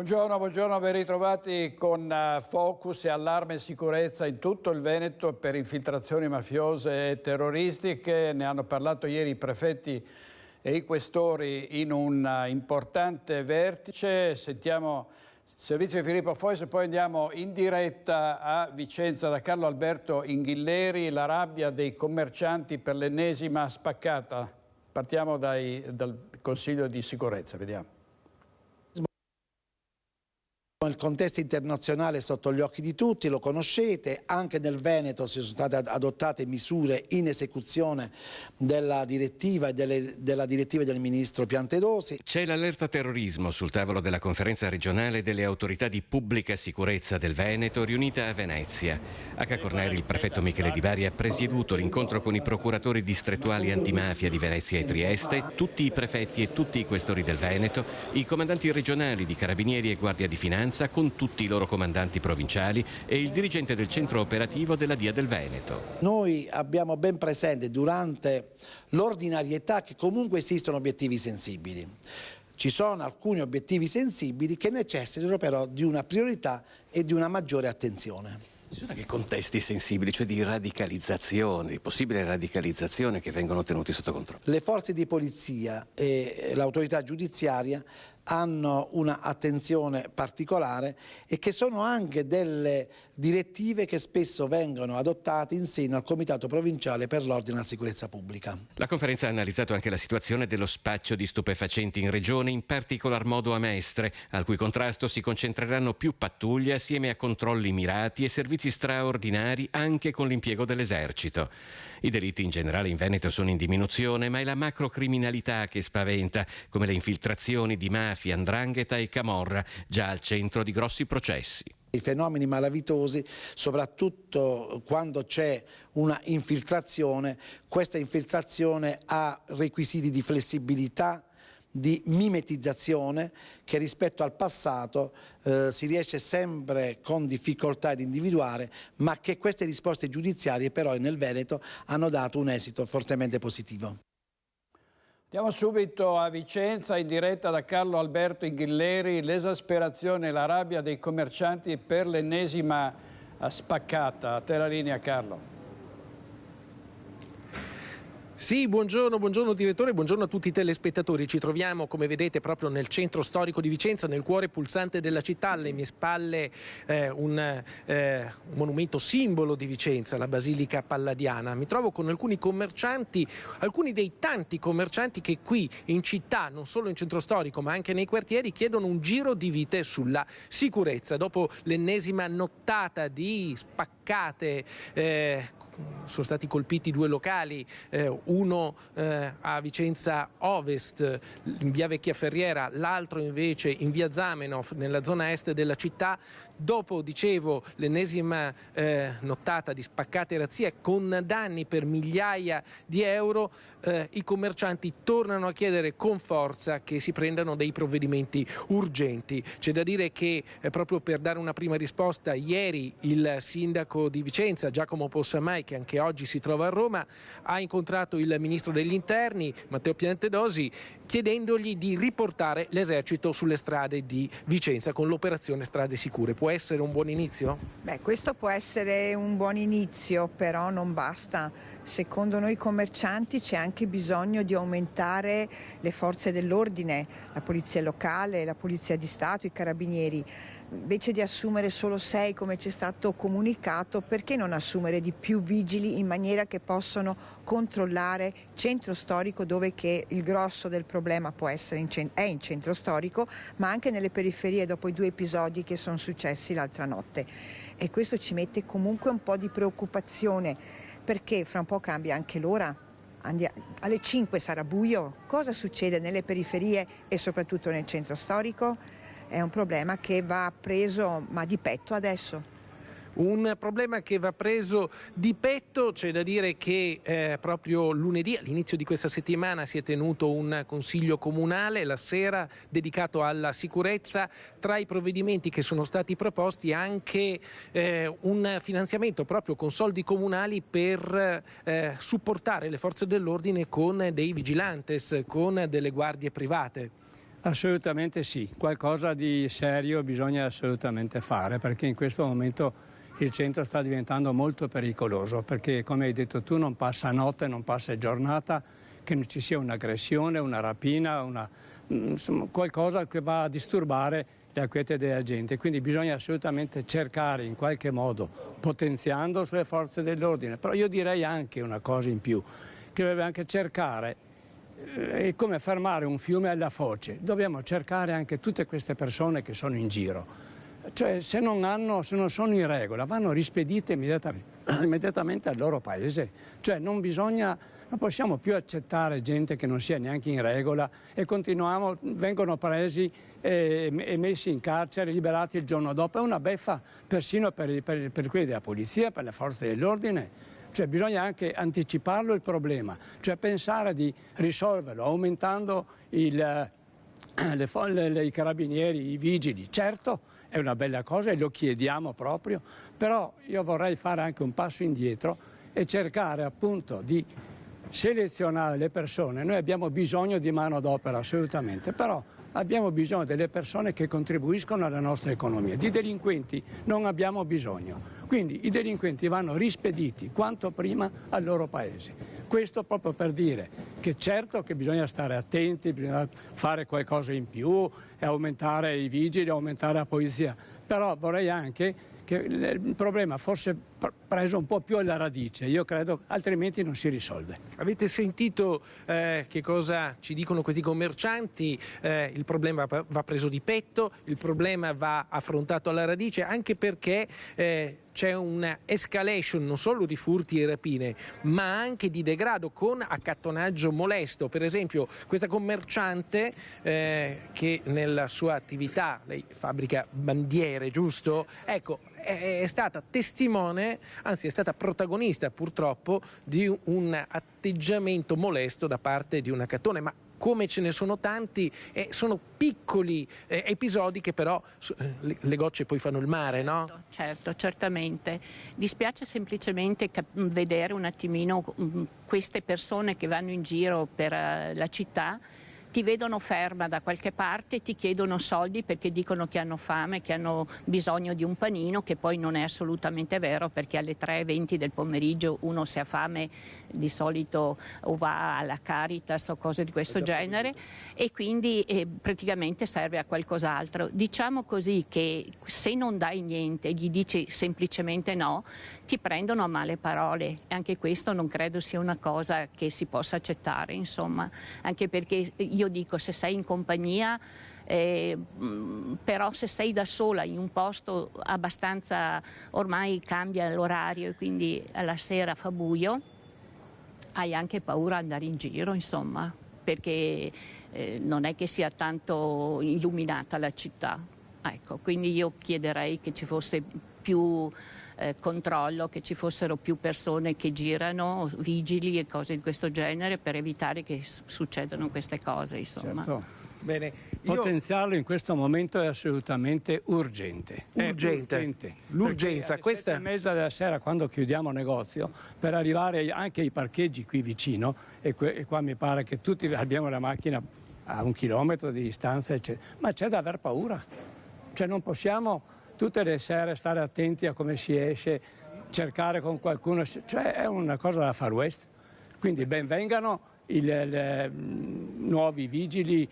Buongiorno, ben ritrovati con Focus e allarme e sicurezza in tutto il Veneto per infiltrazioni mafiose e terroristiche. Ne hanno parlato ieri i prefetti e i questori in un importante vertice. Sentiamo il servizio di Filippo Fois e poi andiamo in diretta a Vicenza da Carlo Alberto Inghilleri, la rabbia dei commercianti per l'ennesima spaccata. Partiamo dal Consiglio di sicurezza, vediamo. Il contesto internazionale è sotto gli occhi di tutti, lo conoscete, anche nel Veneto si sono state adottate misure in esecuzione della direttiva e della direttiva del ministro Piantedosi. C'è l'allerta terrorismo sul tavolo della conferenza regionale delle autorità di pubblica sicurezza del Veneto riunita a Venezia. A Cacorneri il prefetto Michele Di Bari ha presieduto l'incontro con i procuratori distrettuali antimafia di Venezia e Trieste, tutti i prefetti e tutti i questori del Veneto, i comandanti regionali di Carabinieri e Guardia di Finanza con tutti i loro comandanti provinciali e il dirigente del centro operativo della DIA del Veneto. Noi abbiamo ben presente durante l'ordinarietà che comunque esistono obiettivi sensibili. Ci sono alcuni obiettivi sensibili che necessitano però di una priorità e di una maggiore attenzione. Ci sono anche contesti sensibili, cioè di radicalizzazione, di possibile radicalizzazione che vengono tenuti sotto controllo. Le forze di polizia e l'autorità giudiziaria hanno una attenzione particolare e che sono anche delle direttive che spesso vengono adottate in seno al Comitato Provinciale per l'Ordine e la Sicurezza Pubblica. La conferenza ha analizzato anche la situazione dello spaccio di stupefacenti in regione, in particolar modo a Mestre, al cui contrasto si concentreranno più pattuglie assieme a controlli mirati e servizi straordinari anche con l'impiego dell'esercito. I delitti in generale in Veneto sono in diminuzione, ma è la macrocriminalità che spaventa, come le infiltrazioni di mafia, 'ndrangheta e camorra, già al centro di grossi processi. I fenomeni malavitosi, soprattutto quando c'è una infiltrazione, questa infiltrazione ha requisiti di flessibilità, di mimetizzazione che rispetto al passato si riesce sempre con difficoltà ad individuare, ma che queste risposte giudiziarie però nel Veneto hanno dato un esito fortemente positivo. Andiamo subito a Vicenza in diretta da Carlo Alberto Inghilleri, l'esasperazione e la rabbia dei commercianti per l'ennesima spaccata. A te la linea, Carlo. Sì, buongiorno direttore, buongiorno a tutti i telespettatori. Ci troviamo, come vedete, proprio nel centro storico di Vicenza, nel cuore pulsante della città. Alle mie spalle un monumento simbolo di Vicenza, la Basilica Palladiana. Mi trovo con alcuni commercianti, alcuni dei tanti commercianti che qui in città, non solo in centro storico ma anche nei quartieri, chiedono un giro di vite sulla sicurezza. Dopo l'ennesima nottata di spaccate, sono stati colpiti 2 locali, uno a Vicenza Ovest in via Vecchia Ferriera, l'altro invece in via Zamenhof nella zona est della città. Dopo, dicevo, l'ennesima nottata di spaccate e razzie con danni per migliaia di euro, i commercianti tornano a chiedere con forza che si prendano dei provvedimenti urgenti. C'è da dire che proprio per dare una prima risposta, ieri il sindaco di Vicenza, Giacomo Possamai, che anche oggi si trova a Roma, ha incontrato il ministro degli interni, Matteo Piantedosi, chiedendogli di riportare l'esercito sulle strade di Vicenza con l'operazione Strade Sicure. Può essere un buon inizio? Beh, questo può essere un buon inizio, però non basta. Secondo noi commercianti c'è anche bisogno di aumentare le forze dell'ordine, la polizia locale, la polizia di Stato, i carabinieri. Invece di assumere solo 6 come ci è stato comunicato, perché non assumere di più vigili in maniera che possono controllare centro storico, dove che il grosso del problema può essere è in centro storico, ma anche nelle periferie dopo i 2 episodi che sono successi l'altra notte. E questo ci mette comunque un po' di preoccupazione, perché fra un po' cambia anche l'ora. Alle 5 sarà buio. Cosa succede nelle periferie e soprattutto nel centro storico? È un problema che va preso ma di petto adesso. Un problema che va preso di petto. C'è da dire che proprio lunedì, all'inizio di questa settimana, si è tenuto un consiglio comunale la sera dedicato alla sicurezza. Tra i provvedimenti che sono stati proposti anche un finanziamento proprio con soldi comunali per supportare le forze dell'ordine con dei vigilantes, con delle guardie private. Assolutamente sì, qualcosa di serio bisogna assolutamente fare, perché in questo momento il centro sta diventando molto pericoloso, perché come hai detto tu non passa notte, non passa giornata che non ci sia un'aggressione, una rapina, insomma, qualcosa che va a disturbare la quiete della gente. Quindi bisogna assolutamente cercare in qualche modo, potenziando sulle forze dell'ordine, però io direi anche una cosa in più, che dovrebbe anche cercare, è come fermare un fiume alla foce, dobbiamo cercare anche tutte queste persone che sono in giro. Cioè se non sono in regola vanno rispedite immediatamente al loro paese, cioè non possiamo più accettare gente che non sia neanche in regola e vengono presi e messi in carcere, liberati il giorno dopo. È una beffa persino per quelli della polizia, per le forze dell'ordine. Cioè bisogna anche anticiparlo il problema, cioè pensare di risolverlo aumentando i carabinieri, i vigili. Certo, è una bella cosa e lo chiediamo proprio, però io vorrei fare anche un passo indietro e cercare appunto di selezionare le persone. Noi abbiamo bisogno di manodopera assolutamente, però abbiamo bisogno delle persone che contribuiscono alla nostra economia. Di delinquenti non abbiamo bisogno, quindi i delinquenti vanno rispediti quanto prima al loro paese. Questo proprio per dire che certo che bisogna stare attenti, bisogna fare qualcosa in più, aumentare i vigili, aumentare la polizia, però vorrei anche che il problema fosse preso un po' più alla radice, io credo, altrimenti non si risolve. Avete sentito che cosa ci dicono questi commercianti? Il problema va preso di petto, il problema va affrontato alla radice, anche perché c'è una escalation non solo di furti e rapine, ma anche di degrado con accattonaggio molesto. Per esempio questa commerciante che nella sua attività, lei fabbrica bandiere, giusto? Ecco, è stata testimone, anzi è stata protagonista purtroppo di un atteggiamento molesto da parte di un accattone, ma come ce ne sono tanti, sono piccoli episodi che però le gocce poi fanno il mare, no? Certo, certamente. Dispiace semplicemente vedere un attimino queste persone che vanno in giro per la città, ti vedono ferma da qualche parte, ti chiedono soldi perché dicono che hanno fame, che hanno bisogno di un panino, che poi non è assolutamente vero, perché alle 3:20 del pomeriggio uno se ha fame di solito o va alla Caritas o cose di questo genere e quindi praticamente serve a qualcos'altro. Diciamo così che se non dai niente, gli dici semplicemente no, ti prendono a male parole e anche questo non credo sia una cosa che si possa accettare, insomma, anche perché io dico se sei in compagnia, però se sei da sola in un posto abbastanza, ormai cambia l'orario e quindi alla sera fa buio, hai anche paura di andare in giro, insomma, perché non è che sia tanto illuminata la città. Ecco, quindi io chiederei che ci fosse più controllo, che ci fossero più persone che girano, vigili e cose di questo genere per evitare che succedano queste cose, insomma. Certo. Bene, Potenziarlo in questo momento è assolutamente urgente. L'urgenza, questa alle 7:30 della sera quando chiudiamo negozio, per arrivare anche ai parcheggi qui vicino, e qua mi pare che tutti abbiamo la macchina a 1 chilometro di distanza, eccetera. Ma c'è da aver paura, cioè non possiamo tutte le sere stare attenti a come si esce, cercare con qualcuno, cioè è una cosa da Far West. Quindi ben vengano nuovi vigili,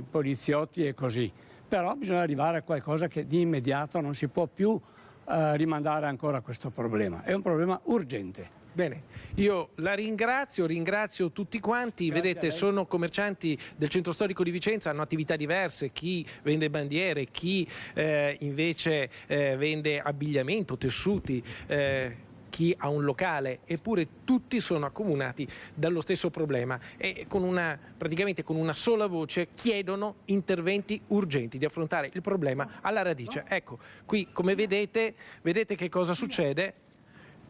poliziotti e così, però bisogna arrivare a qualcosa che di immediato non si può più rimandare ancora questo problema, è un problema urgente. Bene, io la ringrazio tutti quanti. Grazie. Vedete, sono commercianti del centro storico di Vicenza, hanno attività diverse, chi vende bandiere, chi invece vende abbigliamento, tessuti, chi ha un locale, eppure tutti sono accomunati dallo stesso problema e praticamente con una sola voce chiedono interventi urgenti di affrontare il problema alla radice. Ecco, qui come vedete che cosa succede?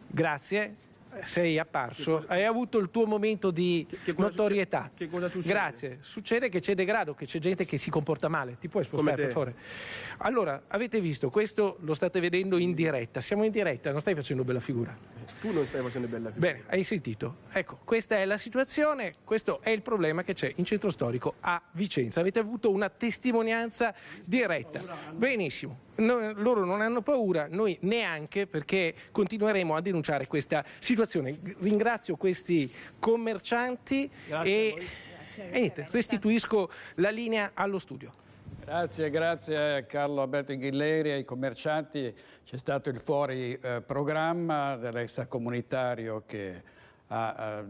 Grazie. sei apparso, hai avuto il tuo momento di notorietà. Che cosa succede? Grazie. Succede che c'è degrado, che c'è gente che si comporta male. Ti puoi spostare, per favore? Allora, avete visto, questo lo state vedendo in diretta. Siamo in diretta, non stai facendo bella figura. Tu non stai facendo bella figura. Bene, hai sentito. Ecco, questa è la situazione, questo è il problema che c'è in centro storico a Vicenza. Avete avuto una testimonianza diretta. Benissimo. Loro non hanno paura, noi neanche, perché continueremo a denunciare questa situazione. Ringrazio questi commercianti e niente, restituisco la linea allo studio. Grazie a Carlo Alberto Inghilleri, ai commercianti. C'è stato il fuori programma dell'extracomunitario che ha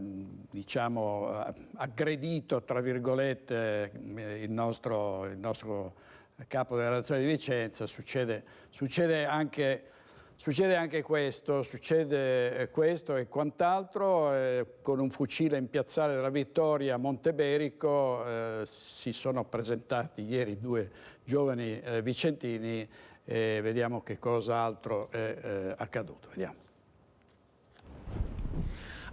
diciamo, aggredito, tra virgolette, il nostro capo della redazione di Vicenza. Succede anche questo, e quant'altro. Con un fucile in Piazzale della Vittoria a Monteberico si sono presentati ieri 2 giovani vicentini e vediamo che cos'altro è accaduto. Vediamo.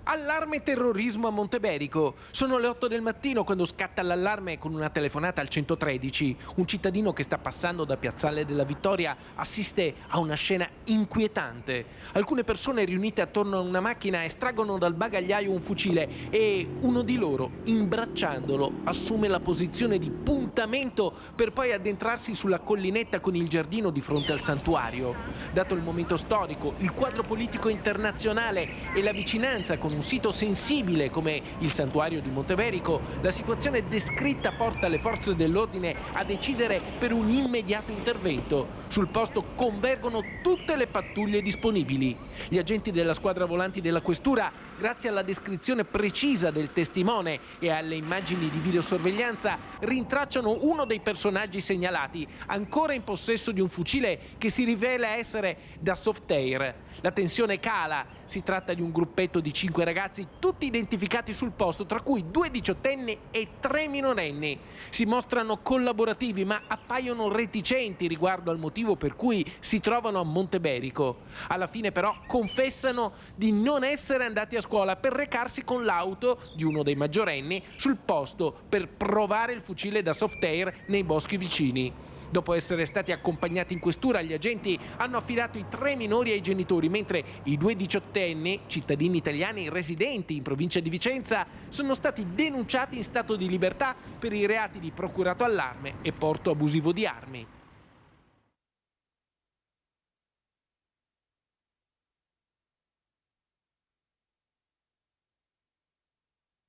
Allarme terrorismo a Monteberico. Sono le 8 del mattino quando scatta l'allarme con una telefonata al 113. Un cittadino che sta passando da Piazzale della Vittoria assiste a una scena inquietante. Alcune persone riunite attorno a una macchina estraggono dal bagagliaio un fucile e uno di loro, imbracciandolo, assume la posizione di puntamento per poi addentrarsi sulla collinetta con il giardino di fronte al santuario. Dato il momento storico, il quadro politico internazionale e la vicinanza con un sito sensibile come il santuario di Monteberico, la situazione descritta porta le forze dell'ordine a decidere per un immediato intervento. Sul posto convergono tutte le pattuglie disponibili. Gli agenti della squadra volanti della questura, grazie alla descrizione precisa del testimone e alle immagini di videosorveglianza, rintracciano uno dei personaggi segnalati, ancora in possesso di un fucile che si rivela essere da soft air. La tensione cala, si tratta di un gruppetto di 5 ragazzi, tutti identificati sul posto, tra cui 2 diciottenni e 3 minorenni. Si mostrano collaborativi ma appaiono reticenti riguardo al motivo per cui si trovano a Monteberico. Alla fine però confessano di non essere andati a scuola per recarsi con l'auto di uno dei maggiorenni sul posto per provare il fucile da soft air nei boschi vicini. Dopo essere stati accompagnati in questura, gli agenti hanno affidato i 3 minori ai genitori, mentre i 2 diciottenni, cittadini italiani residenti in provincia di Vicenza, sono stati denunciati in stato di libertà per i reati di procurato allarme e porto abusivo di armi.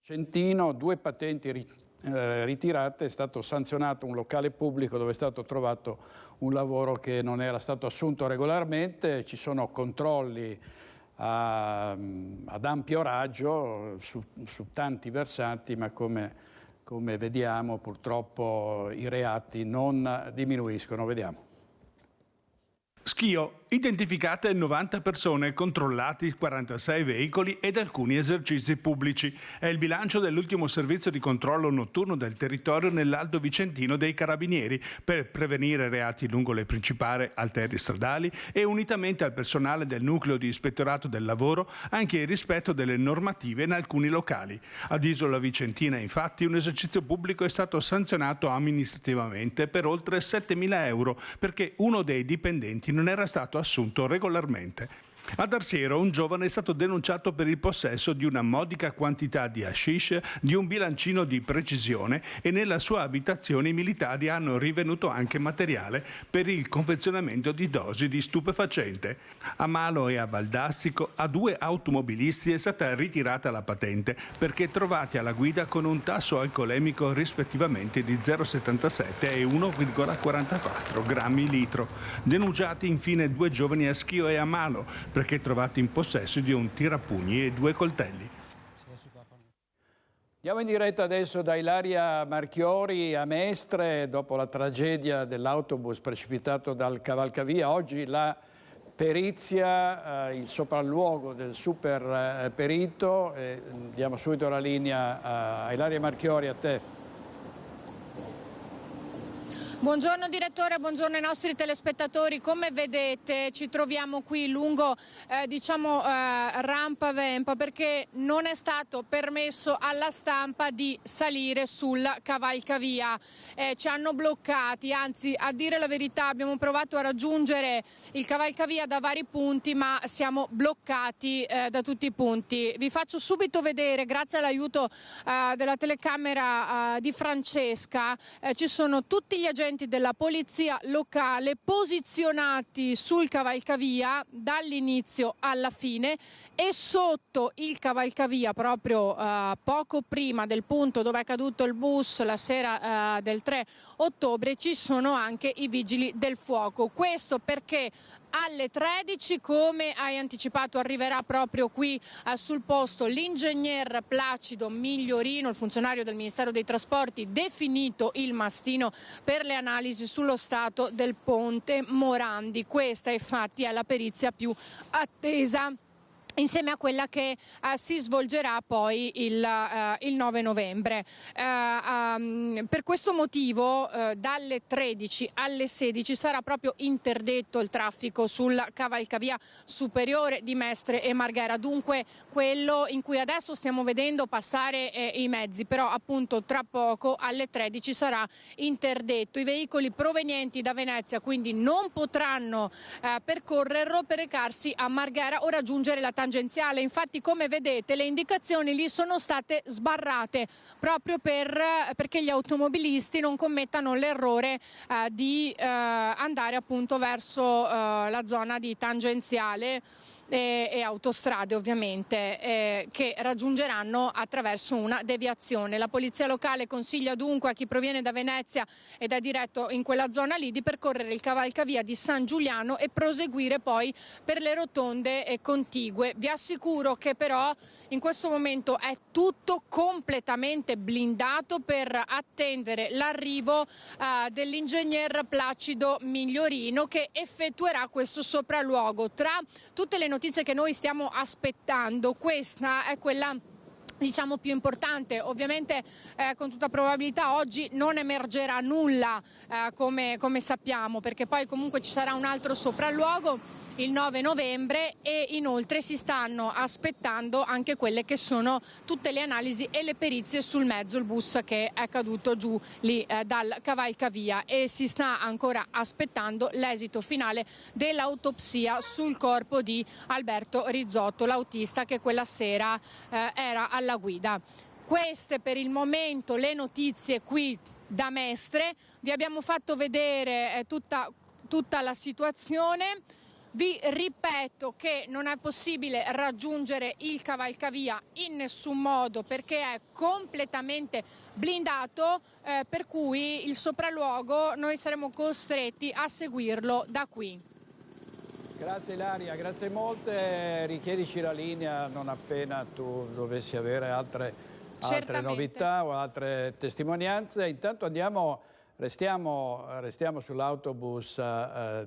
Centino, 2 patenti ritirate, è stato sanzionato un locale pubblico dove è stato trovato un lavoro che non era stato assunto regolarmente. Ci sono controlli ad ampio raggio su tanti versanti, ma come vediamo purtroppo i reati non diminuiscono. Vediamo. Schio, identificate 90 persone, controllati 46 veicoli ed alcuni esercizi pubblici. È il bilancio dell'ultimo servizio di controllo notturno del territorio nell'Alto Vicentino dei Carabinieri per prevenire reati lungo le principali arterie stradali e unitamente al personale del nucleo di ispettorato del lavoro anche il rispetto delle normative in alcuni locali. Ad Isola Vicentina infatti un esercizio pubblico è stato sanzionato amministrativamente per oltre 7.000 euro perché uno dei dipendenti non era stato assunto regolarmente. Ad Arsiero un giovane è stato denunciato per il possesso di una modica quantità di hashish, di un bilancino di precisione e nella sua abitazione i militari hanno rivenuto anche materiale per il confezionamento di dosi di stupefacente. A Malo e a Valdastico a 2 automobilisti è stata ritirata la patente perché trovati alla guida con un tasso alcolemico rispettivamente di 0,77 e 1,44 grammi litro. Denunciati infine 2 giovani a Schio e a Malo perché trovati in possesso di un tirapugni e 2 coltelli. Andiamo in diretta adesso da Ilaria Marchiori a Mestre, dopo la tragedia dell'autobus precipitato dal cavalcavia. Oggi la perizia, il sopralluogo del super perito. Diamo subito la linea a Ilaria Marchiori, a te. Buongiorno direttore, buongiorno ai nostri telespettatori. Come vedete ci troviamo qui lungo rampa Vempa perché non è stato permesso alla stampa di salire sul cavalcavia. Ci hanno bloccati, anzi a dire la verità abbiamo provato a raggiungere il cavalcavia da vari punti ma siamo bloccati da tutti i punti. Vi faccio subito vedere, grazie all'aiuto della telecamera di Francesca, ci sono tutti gli agenti della polizia locale posizionati sul cavalcavia dall'inizio alla fine e sotto il cavalcavia proprio poco prima del punto dove è caduto il bus la sera del 3 ottobre ci sono anche i vigili del fuoco. Questo perché alle 13, come hai anticipato, arriverà proprio qui sul posto l'ingegner Placido Migliorino, il funzionario del Ministero dei Trasporti, definito il mastino per le analisi sullo stato del ponte Morandi. Questa infatti è la perizia più attesa, insieme a quella che si svolgerà poi il 9 novembre. Per questo motivo dalle 13 alle 16 sarà proprio interdetto il traffico sul cavalcavia superiore di Mestre e Marghera, dunque quello in cui adesso stiamo vedendo passare i mezzi, però appunto tra poco alle 13 sarà interdetto. I veicoli provenienti da Venezia quindi non potranno percorrerlo per recarsi a Marghera o raggiungere la tangenziale. Infatti, come vedete, le indicazioni lì sono state sbarrate proprio perché gli automobilisti non commettano l'errore di andare appunto verso la zona di tangenziale e autostrade ovviamente che raggiungeranno attraverso una deviazione. La polizia locale consiglia dunque a chi proviene da Venezia ed è diretto in quella zona lì di percorrere il cavalcavia di San Giuliano e proseguire poi per le rotonde contigue. Vi assicuro che però in questo momento è tutto completamente blindato per attendere l'arrivo dell'ingegner Placido Migliorino che effettuerà questo sopralluogo. Tra tutte le notizie che noi stiamo aspettando, questa è quella diciamo più importante. Ovviamente con tutta probabilità oggi non emergerà nulla come sappiamo, perché poi comunque ci sarà un altro sopralluogo il 9 novembre e inoltre si stanno aspettando anche quelle che sono tutte le analisi e le perizie sul mezzo, il bus che è caduto giù lì dal cavalcavia, e si sta ancora aspettando l'esito finale dell'autopsia sul corpo di Alberto Rizzotto, l'autista che quella sera era alla guida. Queste per il momento le notizie qui da Mestre. Vi abbiamo fatto vedere tutta la situazione. Vi ripeto che non è possibile raggiungere il cavalcavia in nessun modo perché è completamente blindato, per cui il sopralluogo noi saremo costretti a seguirlo da qui. Grazie Ilaria, grazie molte. Richiedici la linea non appena tu dovessi avere altre novità o altre testimonianze. Intanto restiamo sull'autobus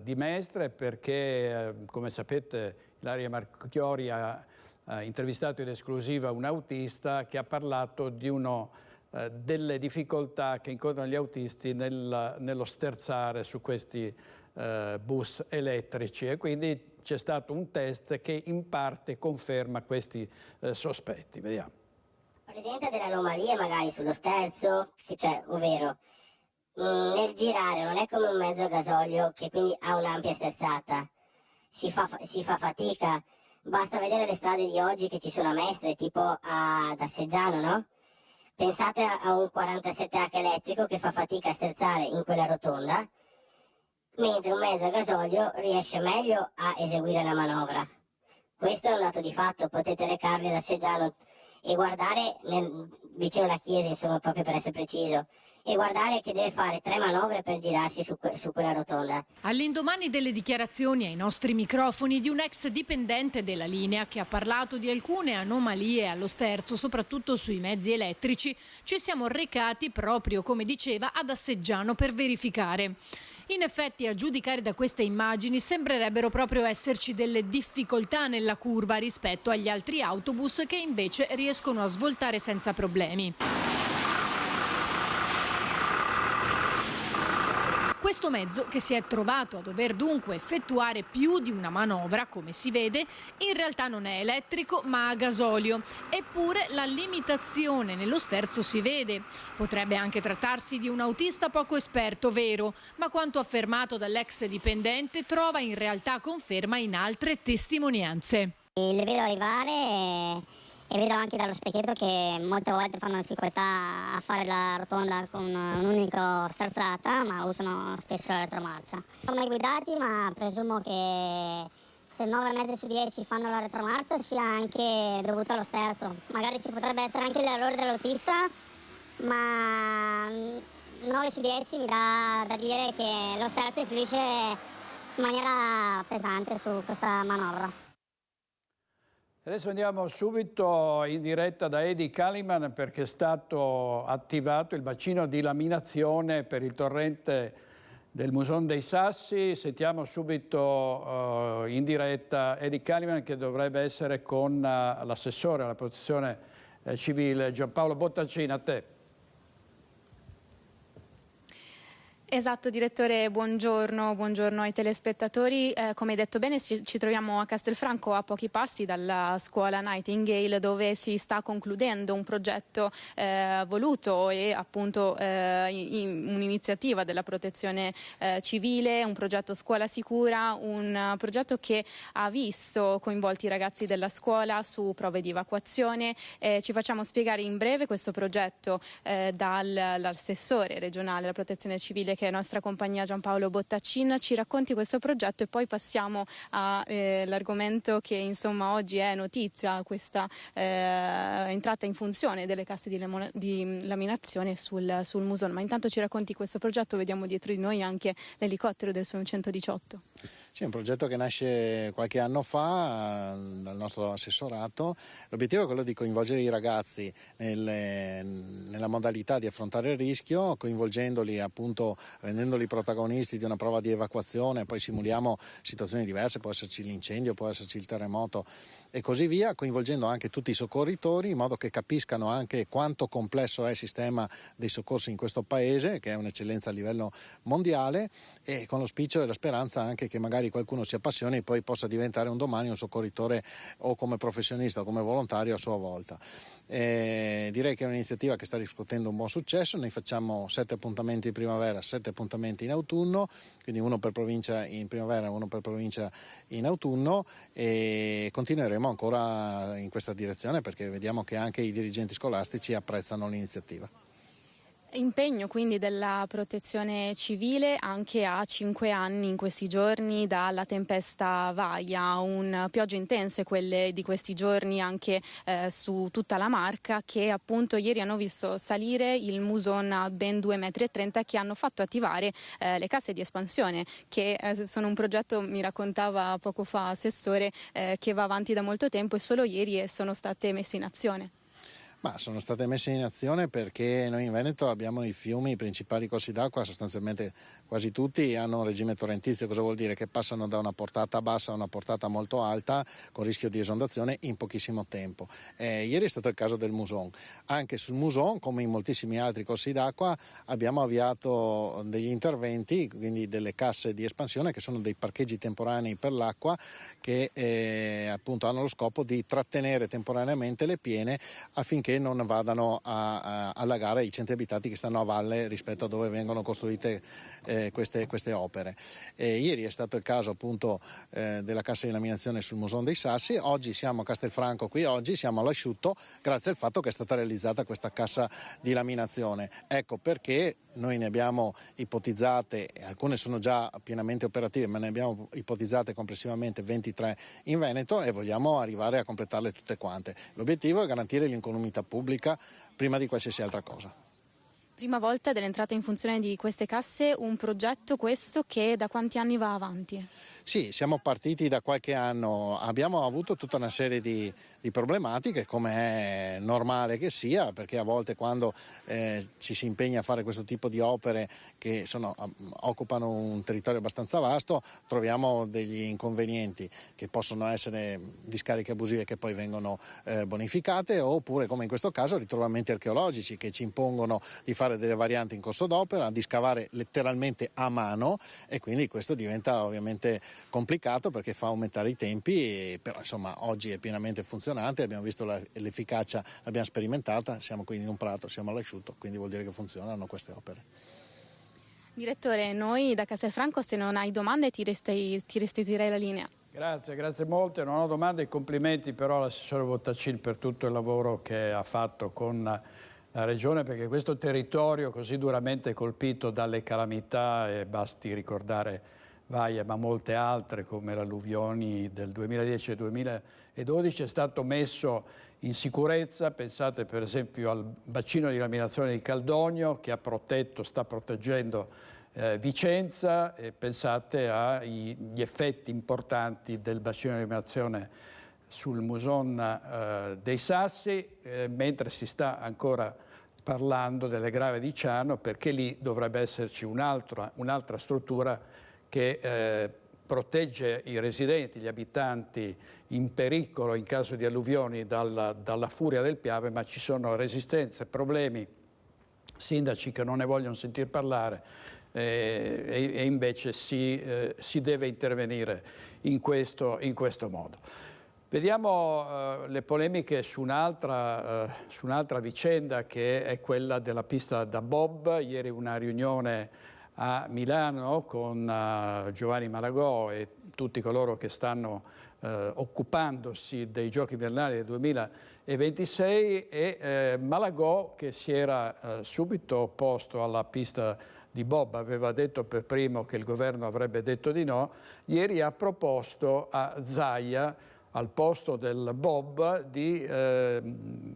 di Mestre perché, come sapete, Ilaria Marchiori ha intervistato in esclusiva un autista che ha parlato di delle difficoltà che incontrano gli autisti nello sterzare su questi bus elettrici, e quindi c'è stato un test che in parte conferma questi sospetti. Vediamo. Presenta delle anomalie magari sullo sterzo, ovvero nel girare non è come un mezzo a gasolio che quindi ha un'ampia sterzata, si fa fatica. Basta vedere le strade di oggi che ci sono a Mestre, tipo ad Asseggiano, no? Pensate a un 47H elettrico che fa fatica a sterzare in quella rotonda, mentre un mezzo a gasolio riesce meglio a eseguire la manovra. Questo è un dato di fatto. Potete recarvi ad Asseggiano e guardare vicino alla chiesa, insomma, proprio per essere preciso, e guardare che deve fare 3 manovre per girarsi su quella rotonda. All'indomani delle dichiarazioni ai nostri microfoni di un ex dipendente della linea che ha parlato di alcune anomalie allo sterzo, soprattutto sui mezzi elettrici, ci siamo recati proprio, come diceva, ad Asseggiano per verificare. In effetti, a giudicare da queste immagini, sembrerebbero proprio esserci delle difficoltà nella curva rispetto agli altri autobus che invece riescono a svoltare senza problemi. Questo mezzo, che si è trovato a dover dunque effettuare più di una manovra, come si vede, in realtà non è elettrico ma a gasolio. Eppure la limitazione nello sterzo si vede. Potrebbe anche trattarsi di un autista poco esperto, vero, ma quanto affermato dall'ex dipendente trova in realtà conferma in altre testimonianze. Le vedo arrivare e vedo anche dallo specchietto che molte volte fanno difficoltà a fare la rotonda con un'unica sterzata, ma usano spesso la retromarcia. Non sono mai guidati, ma presumo che se 9 mezzi su 10 fanno la retromarcia sia anche dovuto allo sterzo. Magari ci potrebbe essere anche l'errore dell'autista, ma 9 su 10 mi dà da dire che lo sterzo influisce in maniera pesante su questa manovra. Adesso andiamo subito in diretta da Edi Kaliman perché è stato attivato il bacino di laminazione per il torrente del Muson dei Sassi. Sentiamo subito in diretta Edi Kaliman, che dovrebbe essere con l'assessore alla protezione civile Giampaolo Bottacina. A te. Esatto, direttore, buongiorno ai telespettatori. Come hai detto bene, ci troviamo a Castelfranco, a pochi passi dalla scuola Nightingale, dove si sta concludendo un progetto voluto e appunto un'iniziativa della protezione civile, un progetto Scuola Sicura, un progetto che ha visto coinvolti i ragazzi della scuola su prove di evacuazione. Ci facciamo spiegare in breve questo progetto dall'assessore regionale alla protezione civile, che è nostra compagnia, Giampaolo Bottacin. Ci racconti questo progetto e poi passiamo all'argomento che insomma oggi è notizia, questa entrata in funzione delle casse di laminazione sul Muson. Ma intanto ci racconti questo progetto, vediamo dietro di noi anche l'elicottero del SU 118. Sì, è un progetto che nasce qualche anno fa dal nostro assessorato. L'obiettivo è quello di coinvolgere i ragazzi nella modalità di affrontare il rischio, coinvolgendoli appunto, rendendoli protagonisti di una prova di evacuazione. Poi simuliamo situazioni diverse, può esserci l'incendio, può esserci il terremoto e così via, coinvolgendo anche tutti i soccorritori in modo che capiscano anche quanto complesso è il sistema dei soccorsi in questo paese, che è un'eccellenza a livello mondiale, e con l'auspicio e la speranza anche che magari qualcuno si appassioni e poi possa diventare un domani un soccorritore o come professionista o come volontario a sua volta. Direi che è un'iniziativa che sta riscuotendo un buon successo. Noi facciamo 7 appuntamenti in primavera, 7 appuntamenti in autunno, quindi uno per provincia in primavera, uno per provincia in autunno, e continueremo ancora in questa direzione perché vediamo che anche i dirigenti scolastici apprezzano l'iniziativa. Impegno quindi della protezione civile anche a 5 anni in questi giorni dalla tempesta Vaia, piogge intense quelle di questi giorni anche su tutta la Marca, che appunto ieri hanno visto salire il Muson a ben 2,30 metri, che hanno fatto attivare le casse di espansione, che sono un progetto, mi raccontava poco fa Assessore, che va avanti da molto tempo e solo ieri sono state messe in azione. Ma sono state messe in azione perché noi in Veneto abbiamo i fiumi, i principali corsi d'acqua, sostanzialmente quasi tutti hanno un regime torrentizio. Cosa vuol dire? Che passano da una portata bassa a una portata molto alta con rischio di esondazione in pochissimo tempo. Ieri è stato il caso del Muson. Anche sul Muson, come in moltissimi altri corsi d'acqua, abbiamo avviato degli interventi, quindi delle casse di espansione, che sono dei parcheggi temporanei per l'acqua che appunto hanno lo scopo di trattenere temporaneamente le piene affinché non vadano a allagare i centri abitati che stanno a valle rispetto a dove vengono costruite queste opere. Ieri è stato il caso appunto della cassa di laminazione sul Muson dei Sassi. Oggi siamo a Castelfranco, qui oggi siamo all'asciutto grazie al fatto che è stata realizzata questa cassa di laminazione. Ecco perché noi ne abbiamo ipotizzate, alcune sono già pienamente operative, ma ne abbiamo ipotizzate complessivamente 23 in Veneto e vogliamo arrivare a completarle tutte quante. L'obiettivo è garantire l'incolumità pubblica prima di qualsiasi altra cosa. Prima volta dell'entrata in funzione di queste casse, un progetto questo che da quanti anni va avanti? Sì, siamo partiti da qualche anno, abbiamo avuto tutta una serie di problematiche, come è normale che sia, perché a volte quando ci si impegna a fare questo tipo di opere che occupano un territorio abbastanza vasto, troviamo degli inconvenienti che possono essere discariche abusive che poi vengono bonificate, oppure come in questo caso ritrovamenti archeologici che ci impongono di fare delle varianti in corso d'opera, di scavare letteralmente a mano, e quindi questo diventa ovviamente complicato perché fa aumentare i tempi, però insomma oggi è pienamente funzionante, abbiamo visto l'efficacia, l'abbiamo sperimentata, siamo qui in un prato, siamo all'asciutto, quindi vuol dire che funzionano queste opere. Direttore, noi da Castelfranco, se non hai domande ti restituirei la linea. Grazie molte, non ho domande e complimenti però all'assessore Bottacin per tutto il lavoro che ha fatto con la Regione, perché questo territorio così duramente colpito dalle calamità, e basti ricordare Vaia ma molte altre come le alluvioni del 2010 e 2012, è stato messo in sicurezza. Pensate per esempio al bacino di laminazione di Caldogno che sta proteggendo Vicenza, e pensate agli effetti importanti del bacino di laminazione sul Muson dei Sassi, mentre si sta ancora parlando delle Grave di Ciano, perché lì dovrebbe esserci un'altra struttura che protegge i residenti, gli abitanti in pericolo in caso di alluvioni dalla furia del Piave, ma ci sono resistenze, problemi, sindaci che non ne vogliono sentir parlare e invece si deve intervenire in questo modo. Vediamo le polemiche su un'altra vicenda, che è quella della pista da bob. Ieri una riunione a Milano con Giovanni Malagò e tutti coloro che stanno occupandosi dei Giochi invernali del 2026, e Malagò, che si era subito opposto alla pista di bob, aveva detto per primo che il governo avrebbe detto di no, ieri ha proposto a Zaia, al posto del bob, di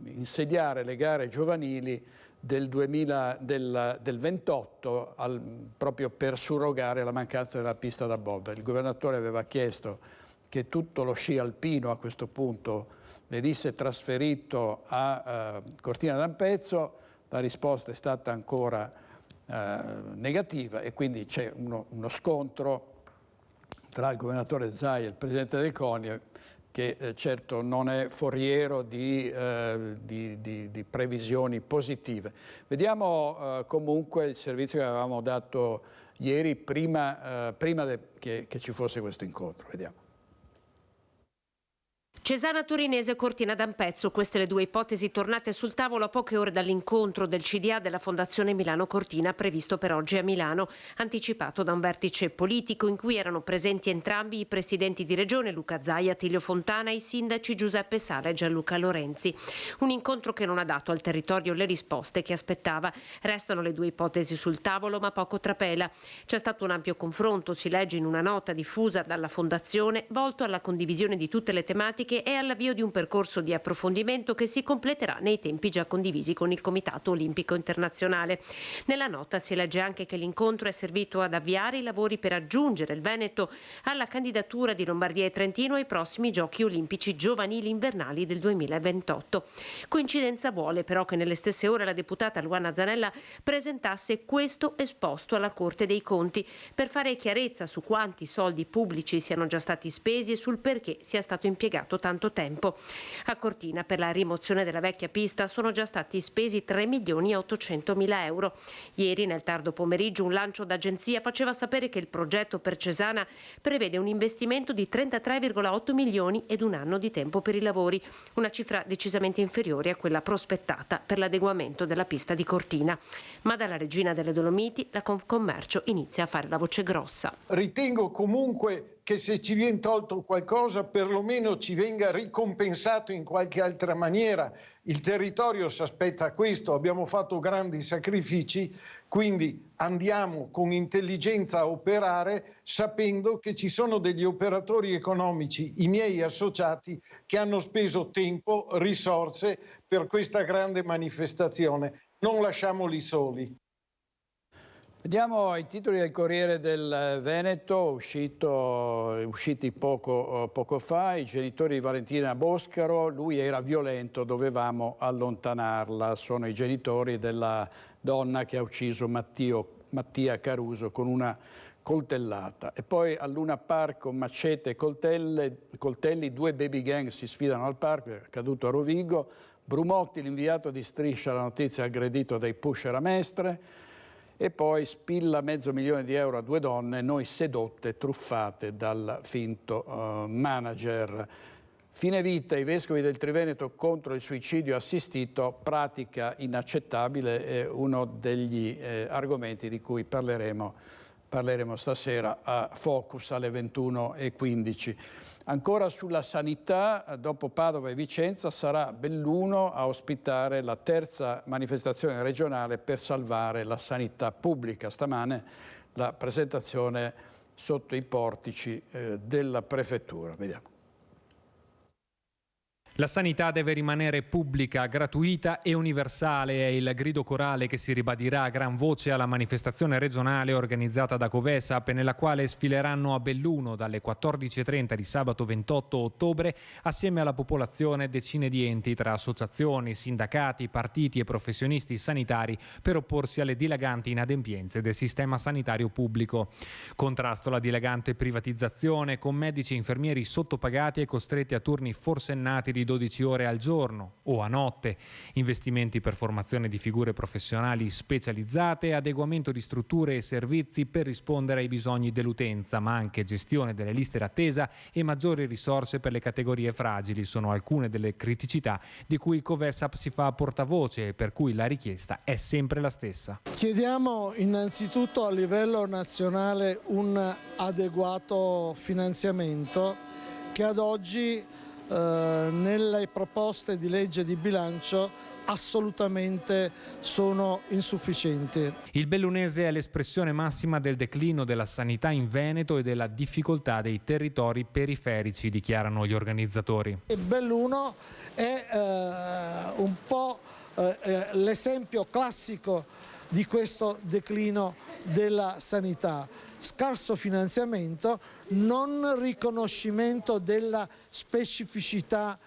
insediare le gare giovanili del 28 proprio per surrogare la mancanza della pista da bob. Il governatore aveva chiesto che tutto lo sci alpino a questo punto venisse trasferito a Cortina d'Ampezzo. La risposta è stata ancora negativa, e quindi c'è uno scontro tra il governatore Zaia e il presidente del CONI, che certo non è foriero di previsioni positive. Vediamo comunque il servizio che avevamo dato ieri prima che ci fosse questo incontro. Vediamo. Cesana Torinese, Cortina d'Ampezzo, queste le due ipotesi tornate sul tavolo a poche ore dall'incontro del CDA della Fondazione Milano Cortina previsto per oggi a Milano, anticipato da un vertice politico in cui erano presenti entrambi i presidenti di regione, Luca Zaia, Attilio Fontana, e i sindaci Giuseppe Sala e Gianluca Lorenzi. Un incontro che non ha dato al territorio le risposte che aspettava. Restano le due ipotesi sul tavolo, ma poco trapela. C'è stato un ampio confronto, si legge in una nota diffusa dalla Fondazione, volto alla condivisione di tutte le tematiche e all'avvio di un percorso di approfondimento che si completerà nei tempi già condivisi con il Comitato Olimpico Internazionale. Nella nota si legge anche che l'incontro è servito ad avviare i lavori per aggiungere il Veneto alla candidatura di Lombardia e Trentino ai prossimi Giochi Olimpici giovanili invernali del 2028. Coincidenza vuole però che nelle stesse ore la deputata Luana Zanella presentasse questo esposto alla Corte dei Conti per fare chiarezza su quanti soldi pubblici siano già stati spesi e sul perché sia stato impiegato tanto tempo. A Cortina per la rimozione della vecchia pista sono già stati spesi 3.800.000 euro. Ieri nel tardo pomeriggio un lancio d'agenzia faceva sapere che il progetto per Cesana prevede un investimento di 33,8 milioni ed un anno di tempo per i lavori, una cifra decisamente inferiore a quella prospettata per l'adeguamento della pista di Cortina. Ma dalla regina delle Dolomiti la Confcommercio inizia a fare la voce grossa. Ritengo comunque che se ci viene tolto qualcosa perlomeno ci venga ricompensato in qualche altra maniera. Il territorio si aspetta questo, abbiamo fatto grandi sacrifici, quindi andiamo con intelligenza a operare sapendo che ci sono degli operatori economici, i miei associati, che hanno speso tempo, risorse per questa grande manifestazione. Non lasciamoli soli. Vediamo i titoli del Corriere del Veneto, usciti poco fa. I genitori di Valentina Boscaro, lui era violento, dovevamo allontanarla. Sono i genitori della donna che ha ucciso Mattia Caruso con una coltellata. E poi a Luna Park con macete e coltelli, 2 baby gang si sfidano al parco, è accaduto a Rovigo. Brumotti, l'inviato di Striscia, la notizia, aggredito dai pusher a Mestre. E poi spilla €500.000 a 2 donne, noi sedotte, truffate dal finto manager. Fine vita, i vescovi del Triveneto contro il suicidio assistito, pratica inaccettabile, è uno degli argomenti di cui parleremo stasera a Focus alle 21:15. Ancora sulla sanità, dopo Padova e Vicenza sarà Belluno a ospitare la terza manifestazione regionale per salvare la sanità pubblica. Stamane la presentazione sotto i portici della prefettura. Vediamo. La sanità deve rimanere pubblica, gratuita e universale, è il grido corale che si ribadirà a gran voce alla manifestazione regionale organizzata da Covesap, nella quale sfileranno a Belluno dalle 14:30 di sabato 28 ottobre assieme alla popolazione decine di enti tra associazioni, sindacati, partiti e professionisti sanitari per opporsi alle dilaganti inadempienze del sistema sanitario pubblico. Contrasto alla dilagante privatizzazione con medici e infermieri sottopagati e costretti a turni forsennati di 12 ore al giorno o a notte, investimenti per formazione di figure professionali specializzate, adeguamento di strutture e servizi per rispondere ai bisogni dell'utenza, ma anche gestione delle liste d'attesa e maggiori risorse per le categorie fragili sono alcune delle criticità di cui Covesap si fa portavoce e per cui la richiesta è sempre la stessa. Chiediamo innanzitutto a livello nazionale un adeguato finanziamento che ad oggi nelle proposte di legge di bilancio assolutamente sono insufficienti. Il bellunese è l'espressione massima del declino della sanità in Veneto e della difficoltà dei territori periferici, dichiarano gli organizzatori. Belluno è un po' l'esempio classico di questo declino della sanità. Scarso finanziamento, non riconoscimento della specificità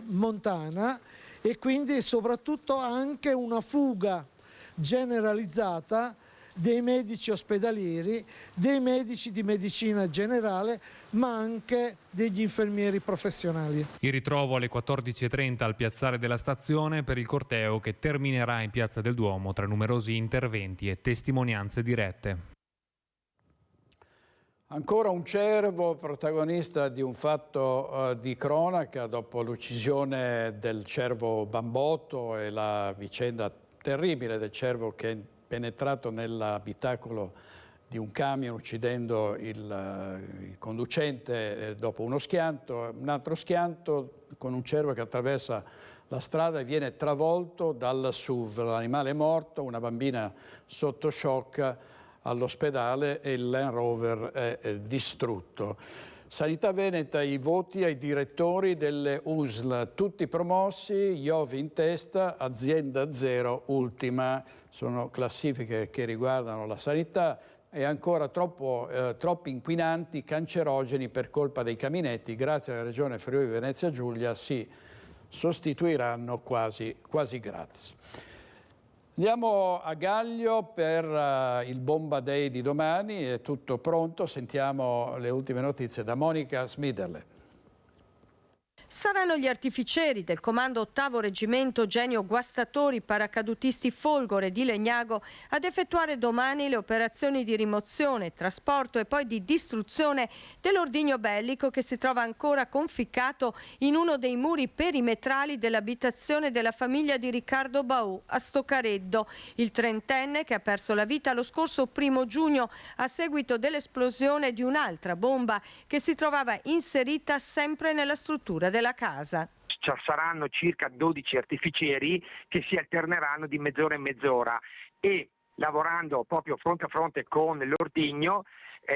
montana e quindi soprattutto anche una fuga generalizzata dei medici ospedalieri, dei medici di medicina generale, ma anche degli infermieri professionali. Il ritrovo alle 14:30 al piazzale della stazione per il corteo che terminerà in Piazza del Duomo tra numerosi interventi e testimonianze dirette. Ancora un cervo, protagonista di un fatto di cronaca dopo l'uccisione del cervo Bambotto e la vicenda terribile del cervo che è penetrato nell'abitacolo di un camion uccidendo il conducente dopo un altro schianto con un cervo che attraversa la strada e viene travolto dal SUV. L'animale è morto, una bambina sotto shock all'ospedale e il Land Rover è distrutto. Sanità Veneta, i voti ai direttori delle USL, tutti promossi, Iovi in testa, azienda zero ultima. Sono classifiche che riguardano la sanità e ancora troppi inquinanti cancerogeni per colpa dei caminetti. Grazie alla Regione Friuli Venezia Giulia si sostituiranno quasi gratis. Andiamo a Gaglio per il Bomba Day di domani, è tutto pronto, sentiamo le ultime notizie da Monica Smiderle. Saranno gli artificieri del Comando 8° Reggimento Genio Guastatori Paracadutisti Folgore di Legnago ad effettuare domani le operazioni di rimozione, trasporto e poi di distruzione dell'ordigno bellico che si trova ancora conficcato in uno dei muri perimetrali dell'abitazione della famiglia di Riccardo Baù a Stoccareddo. Il trentenne, che ha perso la vita lo scorso 1° giugno a seguito dell'esplosione di un'altra bomba che si trovava inserita sempre nella struttura della casa. Saranno circa 12 artificieri che si alterneranno di mezz'ora in mezz'ora e lavorando proprio fronte a fronte con l'ordigno,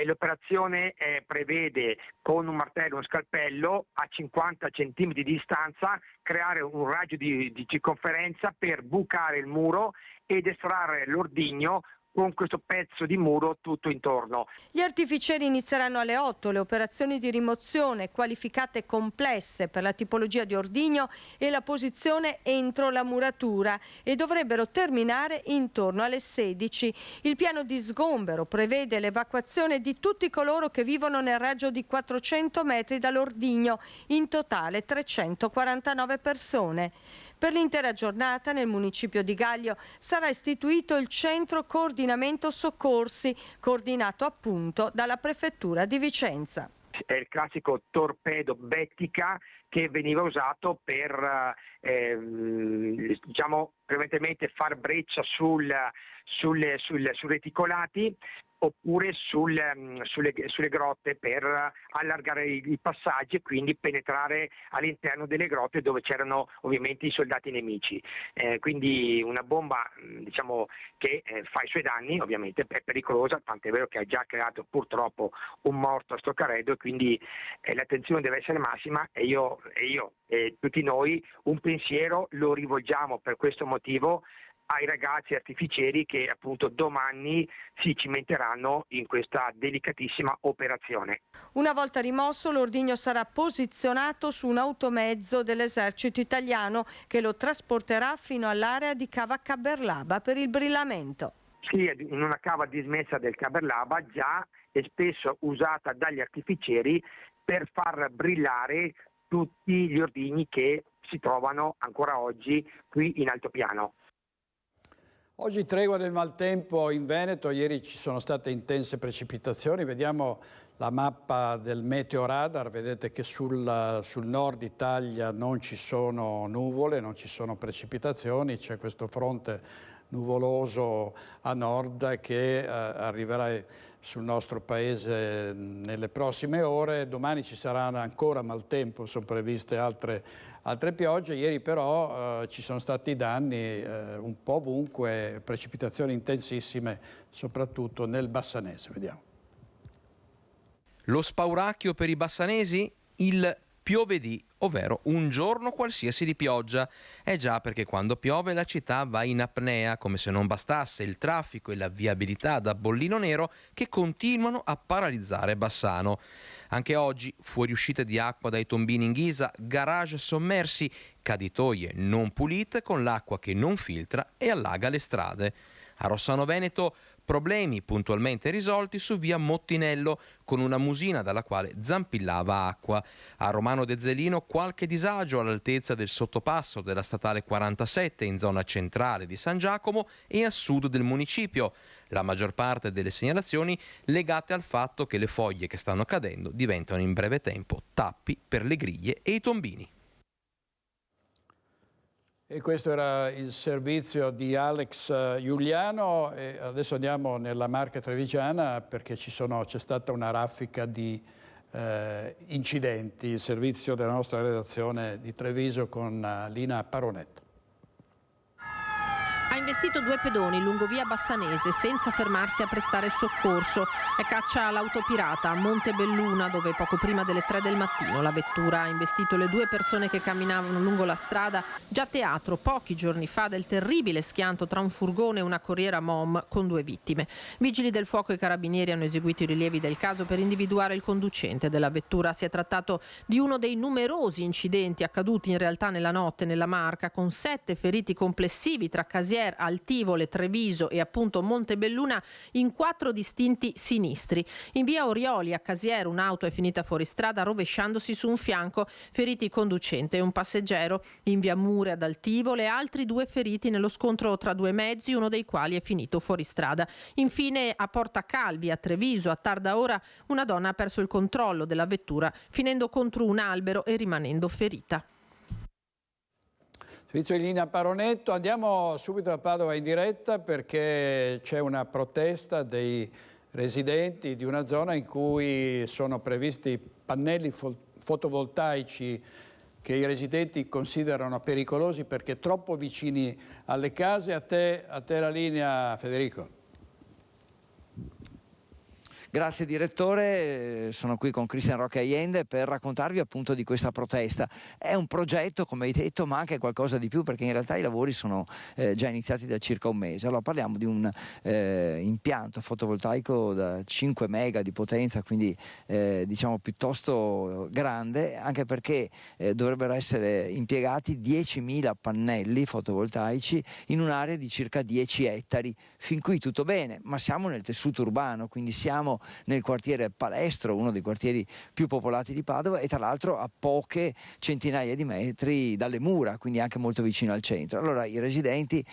l'operazione prevede con un martello e uno scalpello a 50 cm di distanza creare un raggio di circonferenza per bucare il muro ed estrarre l'ordigno con questo pezzo di muro tutto intorno. Gli artificieri inizieranno alle 8, le operazioni di rimozione qualificate complesse per la tipologia di ordigno e la posizione entro la muratura e dovrebbero terminare intorno alle 16. Il piano di sgombero prevede l'evacuazione di tutti coloro che vivono nel raggio di 400 metri dall'ordigno, in totale 349 persone. Per l'intera giornata nel municipio di Gaglio sarà istituito il Centro Coordinamento Soccorsi, coordinato appunto dalla Prefettura di Vicenza. È il classico torpedo Bettica che veniva usato per diciamo prevalentemente far breccia sui reticolati oppure sulle grotte per allargare i passaggi e quindi penetrare all'interno delle grotte dove c'erano ovviamente i soldati nemici. Quindi una bomba diciamo, che fa i suoi danni, ovviamente è pericolosa, tant'è vero che ha già creato purtroppo un morto a Stoccaredo e quindi l'attenzione deve essere massima e io e tutti noi un pensiero lo rivolgiamo per questo motivo ai ragazzi artificieri che appunto domani si cimenteranno in questa delicatissima operazione. Una volta rimosso, l'ordigno sarà posizionato su un automezzo dell'esercito italiano che lo trasporterà fino all'area di Cava Caberlaba per il brillamento. Sì, in una cava dismessa del Caberlaba già e spesso usata dagli artificieri per far brillare tutti gli ordigni che si trovano ancora oggi qui in altopiano. Oggi tregua del maltempo in Veneto, ieri ci sono state intense precipitazioni, vediamo la mappa del meteoradar, vedete che sul nord Italia non ci sono nuvole, non ci sono precipitazioni, c'è questo fronte nuvoloso a nord che arriverà sul nostro paese nelle prossime ore. Domani ci sarà ancora maltempo, sono previste altre piogge. Ieri però ci sono stati danni un po' ovunque, precipitazioni intensissime, soprattutto nel Bassanese. Vediamo. Lo spauracchio per i bassanesi? Il piovedì, ovvero un giorno qualsiasi di pioggia. Già, perché quando piove la città va in apnea, come se non bastasse il traffico e la viabilità da bollino nero che continuano a paralizzare Bassano. Anche oggi fuoriuscite di acqua dai tombini in ghisa, garage sommersi, caditoie non pulite con l'acqua che non filtra e allaga le strade. A Rossano Veneto problemi puntualmente risolti su via Mottinello con una musina dalla quale zampillava acqua. A Romano de Zelino qualche disagio all'altezza del sottopasso della statale 47 in zona centrale di San Giacomo e a sud del municipio. La maggior parte delle segnalazioni legate al fatto che le foglie che stanno cadendo diventano in breve tempo tappi per le griglie e i tombini. E questo era il servizio di Alex Giuliano e adesso andiamo nella Marca Trevigiana perché c'è stata una raffica di incidenti, il servizio della nostra redazione di Treviso con Lina Paronetto. Ha investito 2 pedoni lungo via Bassanese senza fermarsi a prestare soccorso. È caccia all'autopirata a Montebelluna dove poco prima delle 3 del mattino la vettura ha investito le 2 persone che camminavano lungo la strada, già teatro pochi giorni fa del terribile schianto tra un furgone e una corriera MOM con 2 vittime. Vigili del fuoco e carabinieri hanno eseguito i rilievi del caso per individuare il conducente della vettura. Si è trattato di uno dei numerosi incidenti accaduti in realtà nella notte nella Marca, con 7 feriti complessivi tra Casier, Altivole, Treviso e appunto Montebelluna in 4 distinti sinistri. In via Orioli a Casier un'auto è finita fuori strada rovesciandosi su un fianco, feriti il conducente e un passeggero. In via Mure ad Altivole altri 2 feriti nello scontro tra 2 mezzi, uno dei quali è finito fuori strada. Infine a Porta Calvi a Treviso a tarda ora una donna ha perso il controllo della vettura finendo contro un albero e rimanendo ferita. Servizio di Lina Paronetto, andiamo subito da Padova in diretta perché c'è una protesta dei residenti di una zona in cui sono previsti pannelli fotovoltaici che i residenti considerano pericolosi perché troppo vicini alle case. A te la linea, Federico. Grazie direttore, sono qui con Cristian Roque Allende per raccontarvi appunto di questa protesta. È un progetto, come hai detto, ma anche qualcosa di più, perché in realtà i lavori sono già iniziati da circa un mese. Allora parliamo di un impianto fotovoltaico da 5 mega di potenza, quindi diciamo piuttosto grande, anche perché dovrebbero essere impiegati 10.000 pannelli fotovoltaici in un'area di circa 10 ettari. Fin qui tutto bene, ma siamo nel tessuto urbano, quindi siamo nel quartiere Palestro, uno dei quartieri più popolati di Padova, e tra l'altro a poche centinaia di metri dalle mura, quindi anche molto vicino al centro. Allora i residenti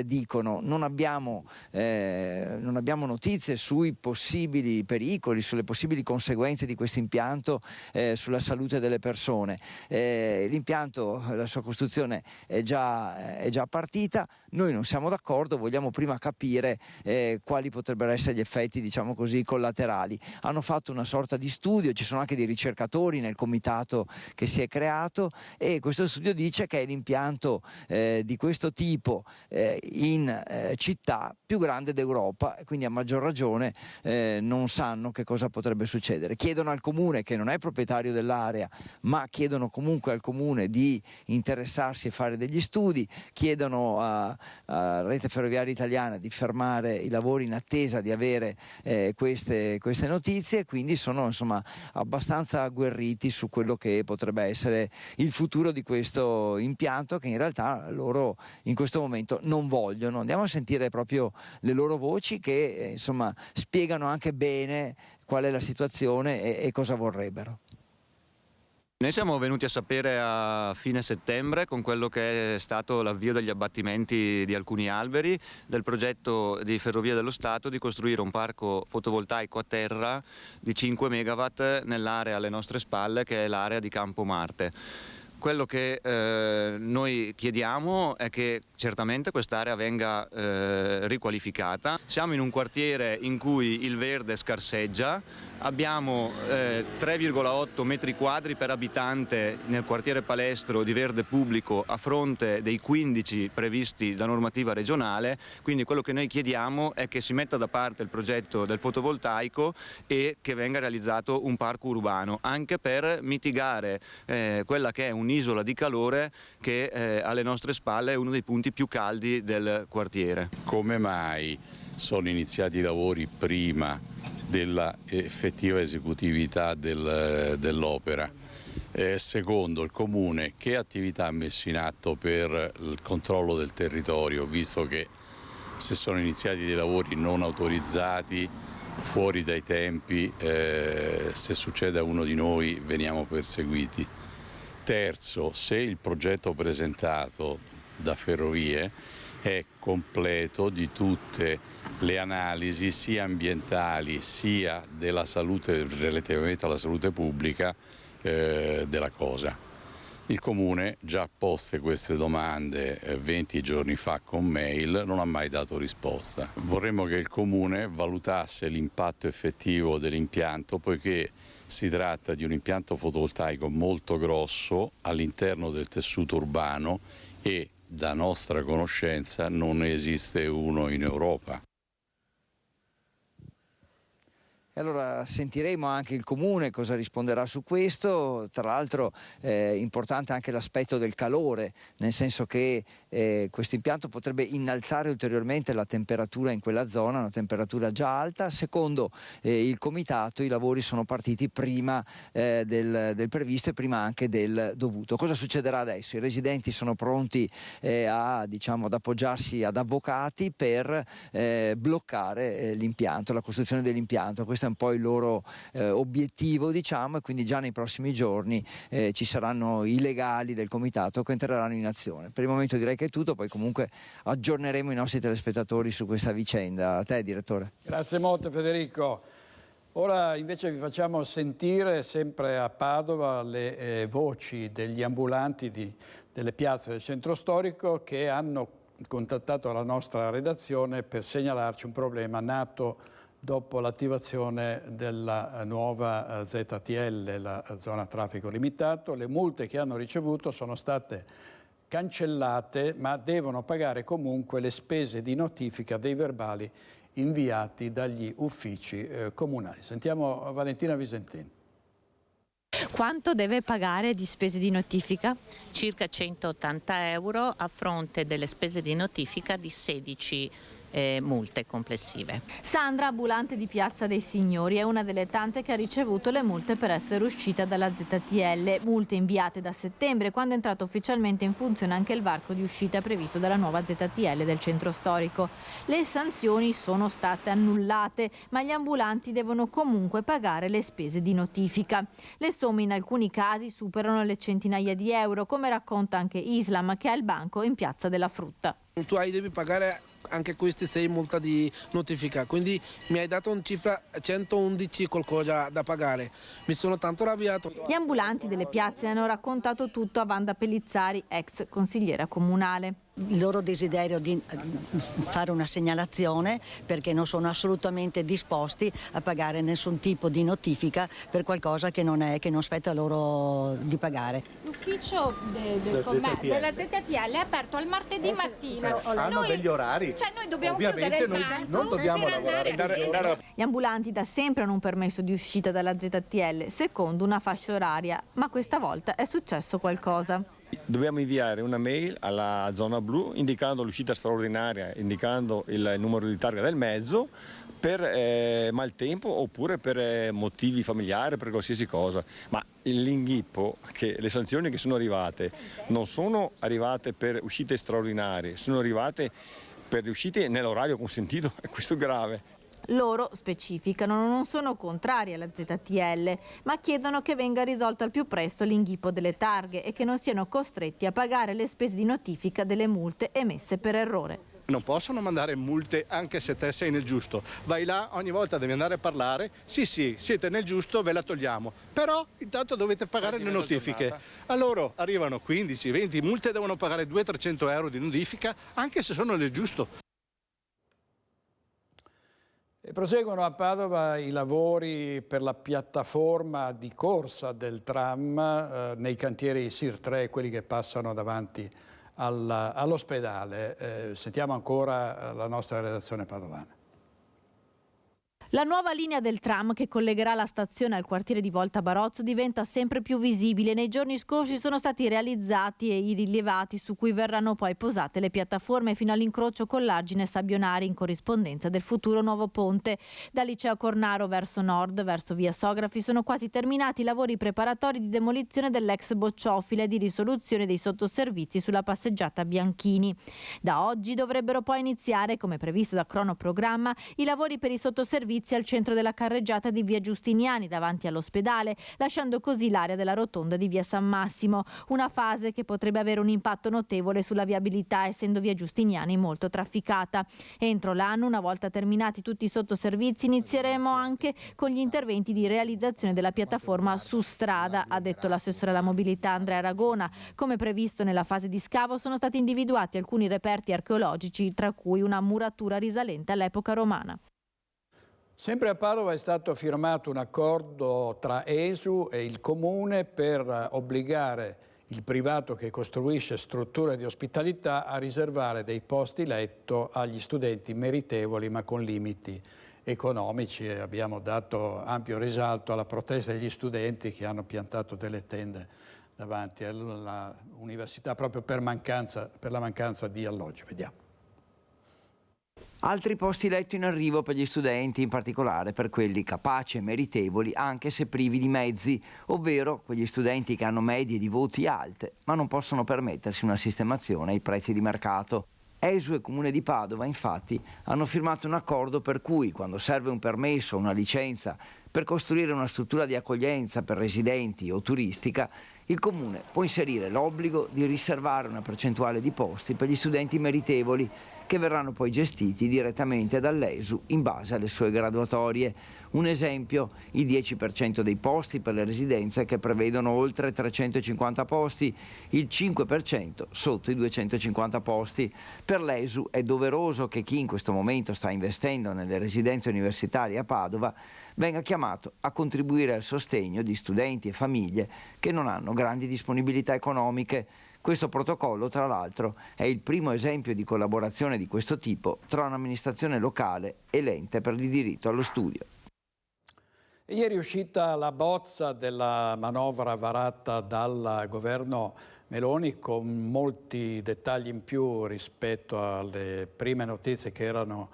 dicono: non abbiamo notizie sui possibili pericoli, sulle possibili conseguenze di questo impianto sulla salute delle persone. L'impianto, la sua costruzione è già partita, noi non siamo d'accordo, vogliamo prima capire quali potrebbero essere gli effetti, diciamo così, collaterali. Hanno fatto una sorta di studio, ci sono anche dei ricercatori nel comitato che si è creato, e questo studio dice che è l'impianto di questo tipo in città più grande d'Europa, quindi a maggior ragione non sanno che cosa potrebbe succedere. Chiedono al comune, che non è proprietario dell'area, ma chiedono comunque al comune di interessarsi e fare degli studi, chiedono a Rete Ferroviaria Italiana di fermare i lavori in attesa di avere queste notizie, quindi sono insomma abbastanza agguerriti su quello che potrebbe essere il futuro di questo impianto, che in realtà loro in questo momento non vogliono. Andiamo a sentire proprio le loro voci, che insomma spiegano anche bene qual è la situazione e cosa vorrebbero. Noi siamo venuti a sapere a fine settembre, con quello che è stato l'avvio degli abbattimenti di alcuni alberi, del progetto di Ferrovie dello Stato di costruire un parco fotovoltaico a terra di 5 megawatt nell'area alle nostre spalle, che è l'area di Campo Marte. Quello che noi chiediamo è che certamente quest'area venga riqualificata. Siamo in un quartiere in cui il verde scarseggia, abbiamo 3,8 metri quadri per abitante nel quartiere Palestro di verde pubblico, a fronte dei 15 previsti da normativa regionale, quindi quello che noi chiediamo è che si metta da parte il progetto del fotovoltaico e che venga realizzato un parco urbano, anche per mitigare quella che è un'isola di calore che alle nostre spalle è uno dei punti più caldi del quartiere. Come mai sono iniziati i lavori prima della effettiva esecutività dell'opera? Secondo il Comune, che attività ha messo in atto per il controllo del territorio, visto che se sono iniziati dei lavori non autorizzati, fuori dai tempi, se succede a uno di noi veniamo perseguiti? Terzo, se il progetto presentato da Ferrovie è completo di tutte le analisi sia ambientali sia della salute, relativamente alla salute pubblica della cosa. Il Comune, già poste queste domande 20 giorni fa con mail, non ha mai dato risposta. Vorremmo che il Comune valutasse l'impatto effettivo dell'impianto, poiché si tratta di un impianto fotovoltaico molto grosso all'interno del tessuto urbano e, da nostra conoscenza, non esiste uno in Europa. Allora sentiremo anche il Comune cosa risponderà su questo. Tra l'altro è importante anche l'aspetto del calore, nel senso che questo impianto potrebbe innalzare ulteriormente la temperatura in quella zona, una temperatura già alta. Secondo il Comitato i lavori sono partiti prima del previsto e prima anche del dovuto. Cosa succederà adesso? I residenti sono pronti ad appoggiarsi ad avvocati per bloccare l'impianto, la costruzione dell'impianto. Questo è un po' il loro obiettivo, e quindi già nei prossimi giorni ci saranno i legali del Comitato che entreranno in azione. Per il momento direi che è tutto, poi comunque aggiorneremo i nostri telespettatori su questa vicenda. A te, direttore. Grazie molto, Federico. Ora invece vi facciamo sentire, sempre a Padova, le voci degli ambulanti delle piazze del centro storico, che hanno contattato la nostra redazione per segnalarci un problema nato dopo l'attivazione della nuova ZTL, la zona a traffico limitato. Le multe che hanno ricevuto sono state cancellate, ma devono pagare comunque le spese di notifica dei verbali inviati dagli uffici comunali. Sentiamo Valentina Visentini. Quanto deve pagare di spese di notifica? Circa 180 euro a fronte delle spese di notifica di 16 multe complessive. Sandra, ambulante di Piazza dei Signori, è una delle tante che ha ricevuto le multe per essere uscita dalla ZTL, multe inviate da settembre, quando è entrato ufficialmente in funzione anche il varco di uscita previsto dalla nuova ZTL del centro storico. Le sanzioni sono state annullate, ma gli ambulanti devono comunque pagare le spese di notifica. Le somme in alcuni casi superano le centinaia di euro, come racconta anche Islam, che ha il banco in Piazza della Frutta. Tu devi pagare anche questi 6 multa di notifica, quindi mi hai dato una cifra 111 qualcosa da pagare. Mi sono tanto arrabbiato. Gli ambulanti delle piazze hanno raccontato tutto a Wanda Pellizzari, ex consigliera comunale. Il loro desiderio di fare una segnalazione, perché non sono assolutamente disposti a pagare nessun tipo di notifica per qualcosa che non spetta loro di pagare. L'ufficio della ZTL è aperto al martedì mattina. Hanno degli orari. Cioè noi dobbiamo chiudere il banco non dobbiamo lavorare. Gli ambulanti da sempre hanno un permesso di uscita dalla ZTL secondo una fascia oraria, ma questa volta è successo qualcosa. Dobbiamo inviare una mail alla zona blu indicando l'uscita straordinaria, indicando il numero di targa del mezzo per maltempo oppure per motivi familiari, per qualsiasi cosa. Ma l'inghippo, che le sanzioni che sono arrivate non sono arrivate per uscite straordinarie, sono arrivate per le uscite nell'orario consentito, e questo è grave. Loro specificano, non sono contrari alla ZTL, ma chiedono che venga risolto al più presto l'inghippo delle targhe e che non siano costretti a pagare le spese di notifica delle multe emesse per errore. Non possono mandare multe anche se te sei nel giusto. Vai là, ogni volta devi andare a parlare, sì, siete nel giusto, ve la togliamo. Però intanto dovete pagare le notifiche. Allora arrivano 15, 20 multe, devono pagare 200-300 euro di notifica anche se sono nel giusto. E proseguono a Padova i lavori per la piattaforma di corsa del tram nei cantieri SIR 3, quelli che passano davanti all'ospedale. Sentiamo ancora la nostra redazione padovana. La nuova linea del tram che collegherà la stazione al quartiere di Volta Barozzo diventa sempre più visibile. Nei giorni scorsi sono stati realizzati i rilevati su cui verranno poi posate le piattaforme fino all'incrocio con l'Argine Sabionari in corrispondenza del futuro nuovo ponte. Dal liceo Cornaro verso nord, verso via Sografi, sono quasi terminati i lavori preparatori di demolizione dell'ex bocciofila e di risoluzione dei sottoservizi sulla passeggiata Bianchini. Da oggi dovrebbero poi iniziare, come previsto da cronoprogramma, i lavori per i sottoservizi al centro della carreggiata di via Giustiniani davanti all'ospedale, lasciando così l'area della rotonda di via San Massimo, una fase che potrebbe avere un impatto notevole sulla viabilità essendo via Giustiniani molto trafficata. Entro l'anno, una volta terminati tutti i sottoservizi, inizieremo anche con gli interventi di realizzazione della piattaforma su strada, ha detto l'assessore alla mobilità Andrea Aragona. Come previsto nella fase di scavo sono stati individuati alcuni reperti archeologici, tra cui una muratura risalente all'epoca romana. Sempre a Padova è stato firmato un accordo tra ESU e il Comune per obbligare il privato che costruisce strutture di ospitalità a riservare dei posti letto agli studenti meritevoli ma con limiti economici. E abbiamo dato ampio risalto alla protesta degli studenti che hanno piantato delle tende davanti all'università proprio per la mancanza di alloggi. Vediamo. Altri posti letto in arrivo per gli studenti, in particolare per quelli capaci e meritevoli anche se privi di mezzi, ovvero quegli studenti che hanno medie di voti alte ma non possono permettersi una sistemazione ai prezzi di mercato. ESU e Comune di Padova infatti hanno firmato un accordo per cui quando serve un permesso o una licenza per costruire una struttura di accoglienza per residenti o turistica, il Comune può inserire l'obbligo di riservare una percentuale di posti per gli studenti meritevoli che verranno poi gestiti direttamente dall'ESU in base alle sue graduatorie. Un esempio, il 10% dei posti per le residenze che prevedono oltre 350 posti, il 5% sotto i 250 posti. Per l'ESU è doveroso che chi in questo momento sta investendo nelle residenze universitarie a Padova venga chiamato a contribuire al sostegno di studenti e famiglie che non hanno grandi disponibilità economiche. Questo protocollo, tra l'altro, è il primo esempio di collaborazione di questo tipo tra un'amministrazione locale e l'ente per il diritto allo studio. Ieri è uscita la bozza della manovra varata dal governo Meloni con molti dettagli in più rispetto alle prime notizie che erano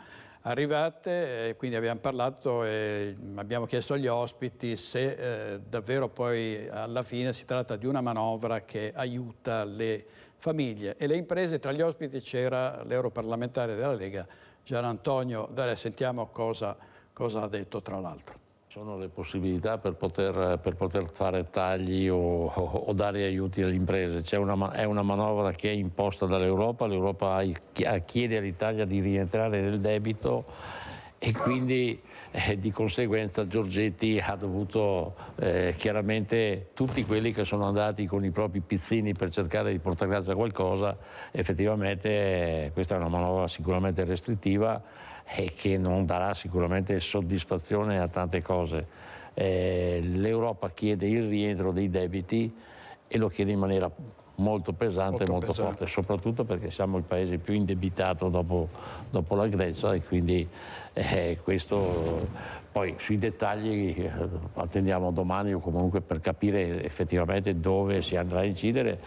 arrivate, e quindi abbiamo parlato e abbiamo chiesto agli ospiti se davvero poi alla fine si tratta di una manovra che aiuta le famiglie e le imprese. Tra gli ospiti c'era l'europarlamentare della Lega Gian Antonio D'Alè. Sentiamo cosa ha detto tra l'altro. Sono le possibilità per poter fare tagli o dare aiuti alle imprese. È una manovra che è imposta dall'Europa, l'Europa chiede all'Italia di rientrare nel debito e quindi di conseguenza Giorgetti ha dovuto chiaramente, tutti quelli che sono andati con i propri pizzini per cercare di portare a casa qualcosa, effettivamente questa è una manovra sicuramente restrittiva e che non darà sicuramente soddisfazione a tante cose. L'Europa chiede il rientro dei debiti e lo chiede in maniera molto pesante e molto forte, soprattutto perché siamo il paese più indebitato dopo la Grecia e quindi questo poi sui dettagli attendiamo domani o comunque per capire effettivamente dove si andrà a incidere.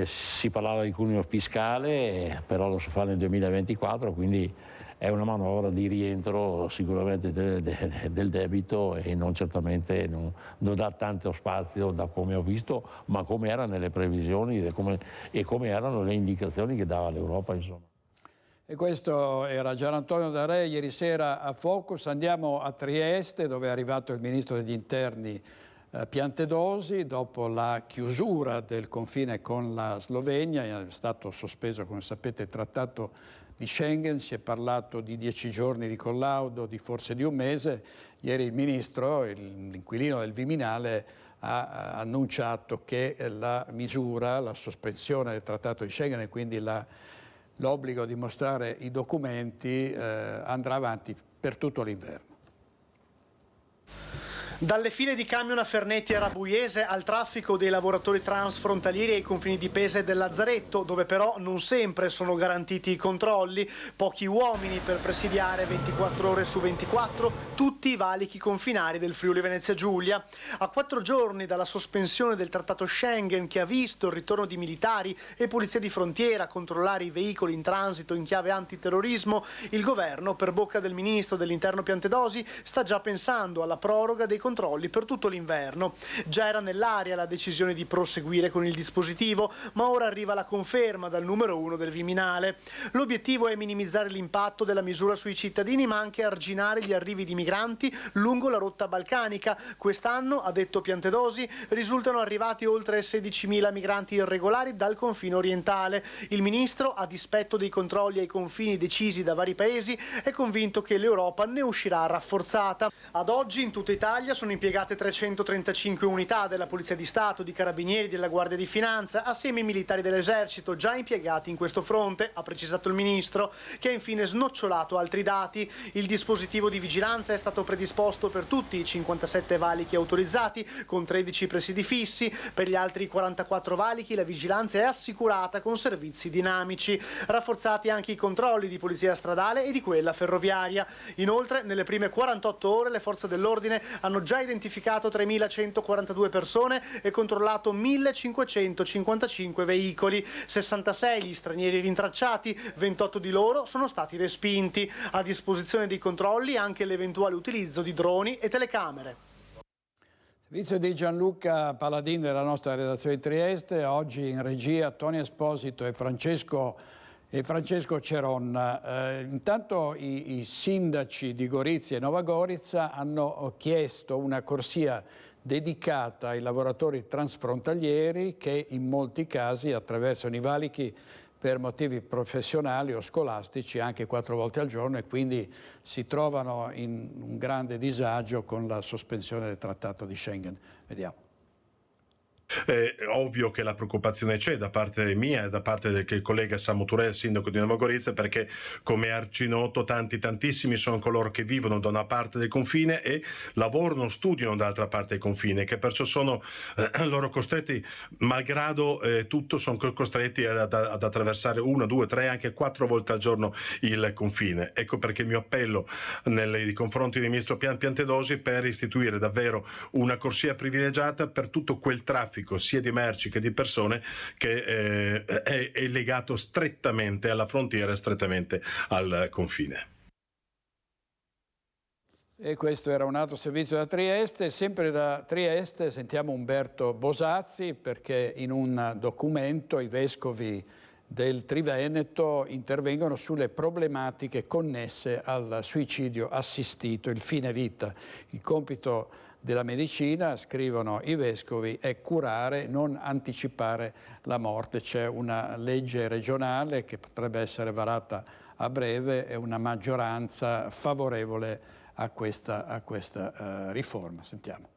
Si parlava di cuneo fiscale, però lo si fa nel 2024, quindi è una manovra di rientro sicuramente del debito e non certamente non dà tanto spazio da come ho visto, ma come era nelle previsioni e come erano le indicazioni che dava l'Europa, insomma. E questo era Gian Antonio D'Alè ieri sera a Focus. Andiamo a Trieste, dove è arrivato il ministro degli interni Piantedosi. Dopo la chiusura del confine con la Slovenia è stato sospeso, come sapete, il trattato di Schengen. Si è parlato di 10 giorni di collaudo, di forse di un mese. Ieri il ministro, l'inquilino del Viminale, ha annunciato che la misura, la sospensione del trattato di Schengen e quindi l'obbligo di mostrare i documenti andrà avanti per tutto l'inverno. Dalle file di camion a Fernetti e Rabuiese al traffico dei lavoratori transfrontalieri ai confini di Pesa e del Lazzaretto, dove però non sempre sono garantiti i controlli, pochi uomini per presidiare 24 ore su 24 tutti i valichi confinari del Friuli Venezia Giulia. A 4 giorni dalla sospensione del trattato Schengen, che ha visto il ritorno di militari e polizia di frontiera a controllare i veicoli in transito in chiave antiterrorismo, il governo, per bocca del ministro dell'interno Piantedosi, sta già pensando alla proroga dei controlli per tutto l'inverno. Già era nell'aria la decisione di proseguire con il dispositivo, ma ora arriva la conferma dal numero 1 del Viminale. L'obiettivo è minimizzare l'impatto della misura sui cittadini, ma anche arginare gli arrivi di migranti lungo la rotta balcanica. Quest'anno, ha detto Piantedosi, risultano arrivati oltre 16.000 migranti irregolari dal confine orientale. Il ministro, a dispetto dei controlli ai confini decisi da vari paesi, è convinto che l'Europa ne uscirà rafforzata. Ad oggi in tutta Italia sono impiegate 335 unità della Polizia di Stato, di Carabinieri, della Guardia di Finanza, assieme ai militari dell'Esercito già impiegati in questo fronte, ha precisato il ministro, che ha infine snocciolato altri dati. Il dispositivo di vigilanza è stato predisposto per tutti i 57 valichi autorizzati, con 13 presidi fissi. Per gli altri 44 valichi la vigilanza è assicurata con servizi dinamici. Rafforzati anche i controlli di polizia stradale e di quella ferroviaria. Inoltre, nelle prime 48 ore le forze dell'ordine hanno già identificato 3.142 persone e controllato 1.555 veicoli, 66 gli stranieri rintracciati, 28 di loro sono stati respinti. A disposizione dei controlli anche l'eventuale utilizzo di droni e telecamere. Servizio di Gianluca Paladin della nostra redazione di Trieste, oggi in regia Tony Esposito e Francesco Ceron. Intanto i sindaci di Gorizia e Nova Gorizia hanno chiesto una corsia dedicata ai lavoratori transfrontalieri che in molti casi attraversano i valichi per motivi professionali o scolastici anche 4 volte al giorno e quindi si trovano in un grande disagio con la sospensione del trattato di Schengen. Vediamo. Ovvio che la preoccupazione c'è da parte mia e da parte del collega Samu Turel, sindaco di Nova Gorizia, perché come è arcinoto tantissimi sono coloro che vivono da una parte del confine e lavorano, studiano dall'altra parte del confine, che perciò sono loro costretti, malgrado tutto, sono costretti ad attraversare 1, 2, 3, anche 4 volte al giorno il confine. Ecco perché il mio appello nei confronti del ministro Piantedosi per istituire davvero una corsia privilegiata per tutto quel traffico sia di merci che di persone che è legato strettamente alla frontiera e strettamente al confine. E questo era un altro servizio da Trieste. Sempre da Trieste sentiamo Umberto Bosazzi, perché in un documento i vescovi del Triveneto intervengono sulle problematiche connesse al suicidio assistito, il fine vita. Il compito della medicina, scrivono i vescovi, è curare, non anticipare la morte. C'è una legge regionale che potrebbe essere varata a breve e una maggioranza favorevole a questa riforma. Sentiamo.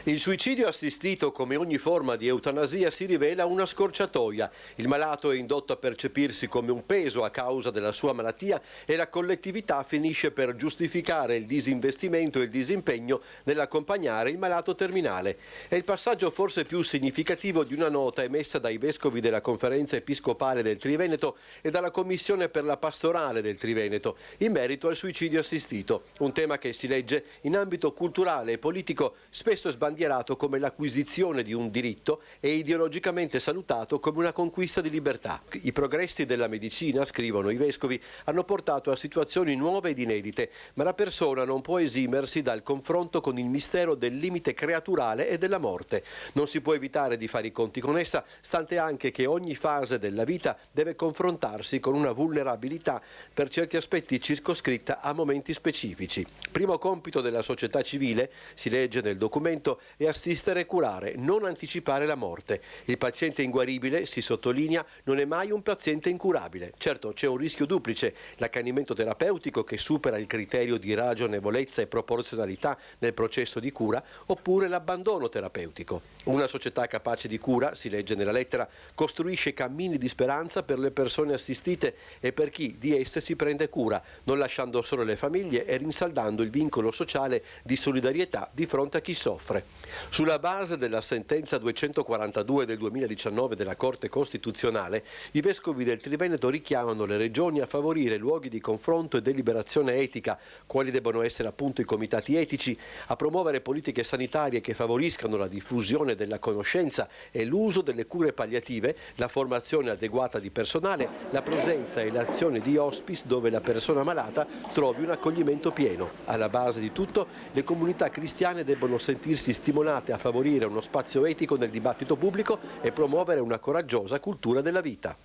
Il suicidio assistito, come ogni forma di eutanasia, si rivela una scorciatoia. Il malato è indotto a percepirsi come un peso a causa della sua malattia e la collettività finisce per giustificare il disinvestimento e il disimpegno nell'accompagnare il malato terminale. È il passaggio forse più significativo di una nota emessa dai vescovi della Conferenza Episcopale del Triveneto e dalla Commissione per la Pastorale del Triveneto in merito al suicidio assistito, un tema che si legge in ambito culturale e politico spesso sbandierato come l'acquisizione di un diritto e ideologicamente salutato come una conquista di libertà. I progressi della medicina, scrivono i vescovi, hanno portato a situazioni nuove ed inedite, ma la persona non può esimersi dal confronto con il mistero del limite creaturale e della morte. Non si può evitare di fare i conti con essa, stante anche che ogni fase della vita deve confrontarsi con una vulnerabilità per certi aspetti circoscritta a momenti specifici. Primo compito della società civile, si legge nel documento, e assistere e curare, non anticipare la morte. Il paziente inguaribile, si sottolinea, non è mai un paziente incurabile. Certo, c'è un rischio duplice, l'accanimento terapeutico che supera il criterio di ragionevolezza e proporzionalità nel processo di cura, oppure l'abbandono terapeutico. Una società capace di cura, si legge nella lettera, costruisce cammini di speranza per le persone assistite e per chi di esse si prende cura, non lasciando solo le famiglie e rinsaldando il vincolo sociale di solidarietà di fronte a chi soffre. Sulla base della sentenza 242 del 2019 della Corte Costituzionale, i vescovi del Triveneto richiamano le regioni a favorire luoghi di confronto e deliberazione etica, quali debbano essere appunto i comitati etici, a promuovere politiche sanitarie che favoriscano la diffusione della conoscenza e l'uso delle cure palliative, la formazione adeguata di personale, la presenza e l'azione di hospice dove la persona malata trovi un accoglimento pieno. Alla base di tutto, le comunità cristiane debbono sentirsi stimolate a favorire uno spazio etico nel dibattito pubblico e promuovere una coraggiosa cultura della vita.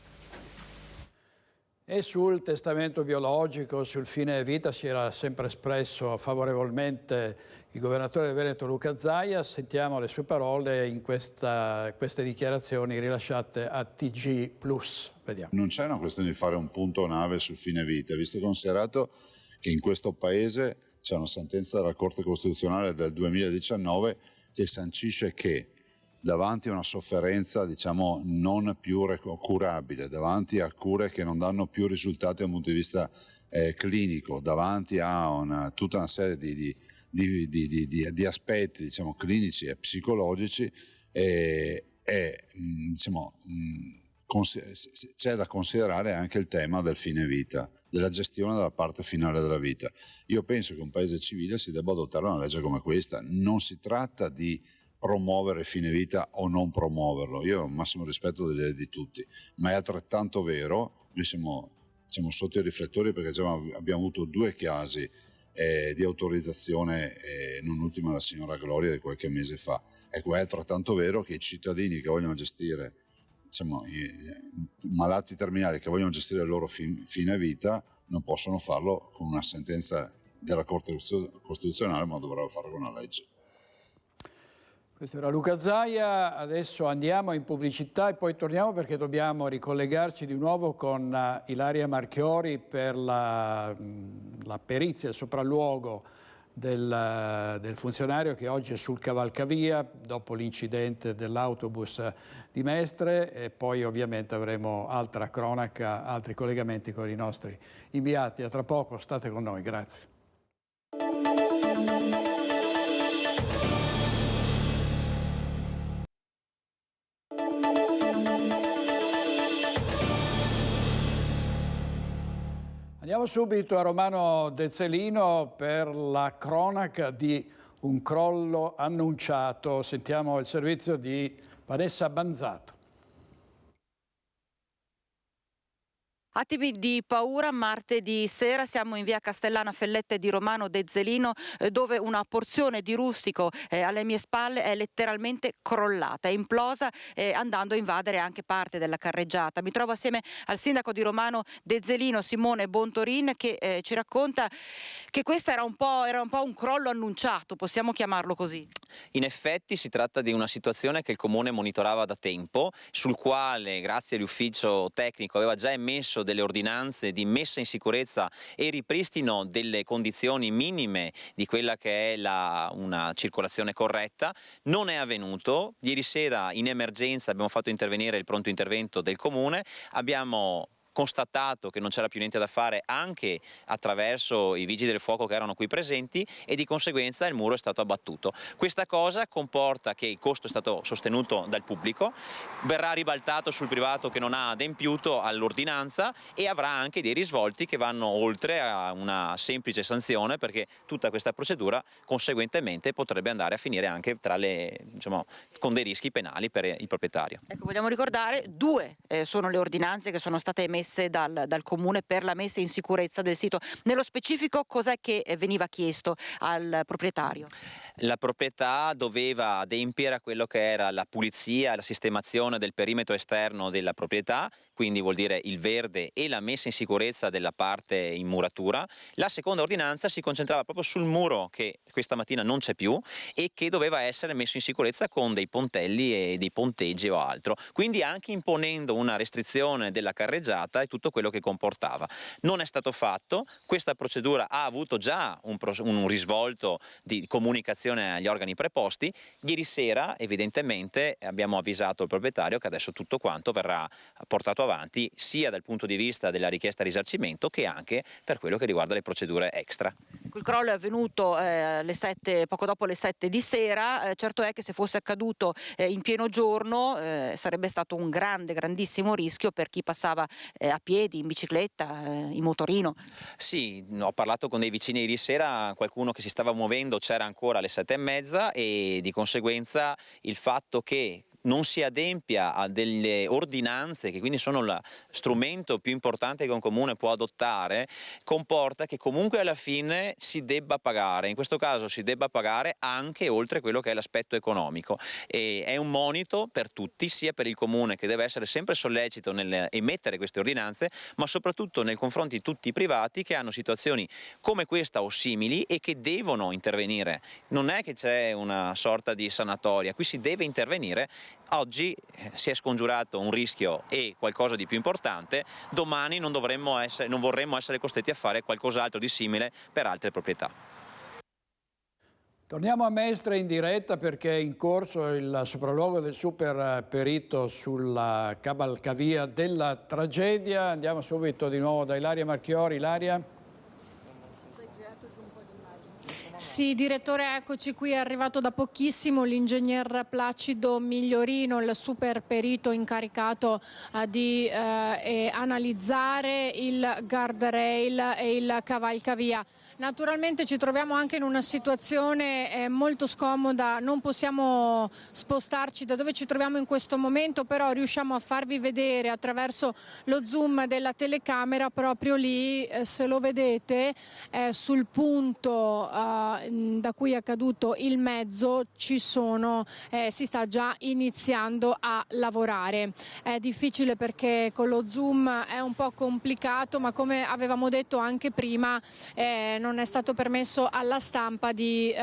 E sul testamento biologico, sul fine vita, si era sempre espresso favorevolmente il governatore del Veneto Luca Zaia. Sentiamo le sue parole in queste dichiarazioni rilasciate a TG+. Vediamo. Non c'è una questione di fare un punto nave sul fine vita, visto e considerato che in questo Paese c'è una sentenza della Corte Costituzionale del 2019 che sancisce che davanti a una sofferenza, diciamo, non più curabile, davanti a cure che non danno più risultati dal punto di vista clinico, davanti a tutta una serie di aspetti, diciamo, clinici e psicologici, diciamo, c'è da considerare anche il tema del fine vita, della gestione della parte finale della vita. Io penso che un paese civile si debba adottare una legge come questa. Non si tratta di promuovere fine vita o non promuoverlo. Io ho il massimo rispetto di tutti, ma è altrettanto vero, noi siamo sotto i riflettori perché già abbiamo avuto 2 casi di autorizzazione, non ultima la signora Gloria di qualche mese fa. Ecco, è altrettanto vero che i cittadini che vogliono gestire, diciamo, i malati terminali che vogliono gestire il loro fine vita non possono farlo con una sentenza della Corte Costituzionale, ma dovrebbero farlo con una legge. Questo era Luca Zaia, adesso andiamo in pubblicità e poi torniamo perché dobbiamo ricollegarci di nuovo con Ilaria Marchiori per la perizia, il sopralluogo del funzionario che oggi è sul cavalcavia dopo l'incidente dell'autobus di Mestre, e poi ovviamente avremo altra cronaca, altri collegamenti con i nostri inviati. A tra poco, state con noi, grazie. Andiamo subito a Romano Dezzelino per la cronaca di un crollo annunciato. Sentiamo il servizio di Vanessa Banzato. Attimi di paura, martedì sera siamo in via Castellana Fellette di Romano Dezzelino, dove una porzione di rustico alle mie spalle è letteralmente crollata, è implosa, andando a invadere anche parte della carreggiata. Mi trovo assieme al sindaco di Romano Dezzelino, Simone Bontorin, che ci racconta che questo era un po' un crollo annunciato, possiamo chiamarlo così. In effetti si tratta di una situazione che il Comune monitorava da tempo, sul quale grazie all'ufficio tecnico aveva già emesso delle ordinanze di messa in sicurezza e ripristino delle condizioni minime di quella che è una circolazione corretta. Non è avvenuto. Ieri sera in emergenza abbiamo fatto intervenire il pronto intervento del Comune, abbiamo constatato che non c'era più niente da fare anche attraverso i vigili del fuoco che erano qui presenti, e di conseguenza il muro è stato abbattuto. Questa cosa comporta che il costo è stato sostenuto dal pubblico, verrà ribaltato sul privato che non ha adempiuto all'ordinanza e avrà anche dei risvolti che vanno oltre a una semplice sanzione, perché tutta questa procedura conseguentemente potrebbe andare a finire anche con dei rischi penali per il proprietario. Ecco, vogliamo ricordare, 2 sono le ordinanze che sono state emesse dal Comune per la messa in sicurezza del sito. Nello specifico cos'è che veniva chiesto al proprietario? La proprietà doveva adempiere a quello che era la pulizia e la sistemazione del perimetro esterno della proprietà, quindi vuol dire il verde e la messa in sicurezza della parte in muratura. La seconda ordinanza si concentrava proprio sul muro che questa mattina non c'è più e che doveva essere messo in sicurezza con dei pontelli e dei ponteggi o altro, quindi anche imponendo una restrizione della carreggiata e tutto quello che comportava. Non è stato fatto, questa procedura ha avuto già un risvolto di comunicazione agli organi preposti. Ieri sera evidentemente abbiamo avvisato il proprietario che adesso tutto quanto verrà portato avanti sia dal punto di vista della richiesta di risarcimento che anche per quello che riguarda le procedure extra. Il crollo è avvenuto poco dopo le 7 di sera, certo è che se fosse accaduto in pieno giorno sarebbe stato un grandissimo rischio per chi passava a piedi, in bicicletta, in motorino. Sì, ho parlato con dei vicini ieri sera, qualcuno che si stava muovendo c'era ancora alle 7:30 e di conseguenza il fatto che non si adempia a delle ordinanze, che quindi sono lo strumento più importante che un comune può adottare, comporta che comunque alla fine si debba pagare. In questo caso si debba pagare anche oltre quello che è l'aspetto economico, e è un monito per tutti, sia per il comune, che deve essere sempre sollecito nell'emettere queste ordinanze, ma soprattutto nei confronti di tutti i privati che hanno situazioni come questa o simili e che devono intervenire. Non è che c'è una sorta di sanatoria, qui si deve intervenire. Oggi si è scongiurato un rischio e qualcosa di più importante, domani non vorremmo essere costretti a fare qualcos'altro di simile per altre proprietà. Torniamo a Mestre in diretta perché è in corso il sopralluogo del super perito sulla cavalcavia della tragedia. Andiamo subito di nuovo da Ilaria Marchiori. Ilaria. Sì, direttore, eccoci qui, è arrivato da pochissimo l'ingegner Placido Migliorino, il super perito incaricato di analizzare il guardrail e il cavalcavia. Naturalmente ci troviamo anche in una situazione molto scomoda, non possiamo spostarci da dove ci troviamo in questo momento, però riusciamo a farvi vedere attraverso lo zoom della telecamera proprio lì, se lo vedete, sul punto da cui è accaduto il mezzo si sta già iniziando a lavorare. È difficile perché con lo zoom è un po' complicato, ma come avevamo detto anche prima non non è stato permesso alla stampa di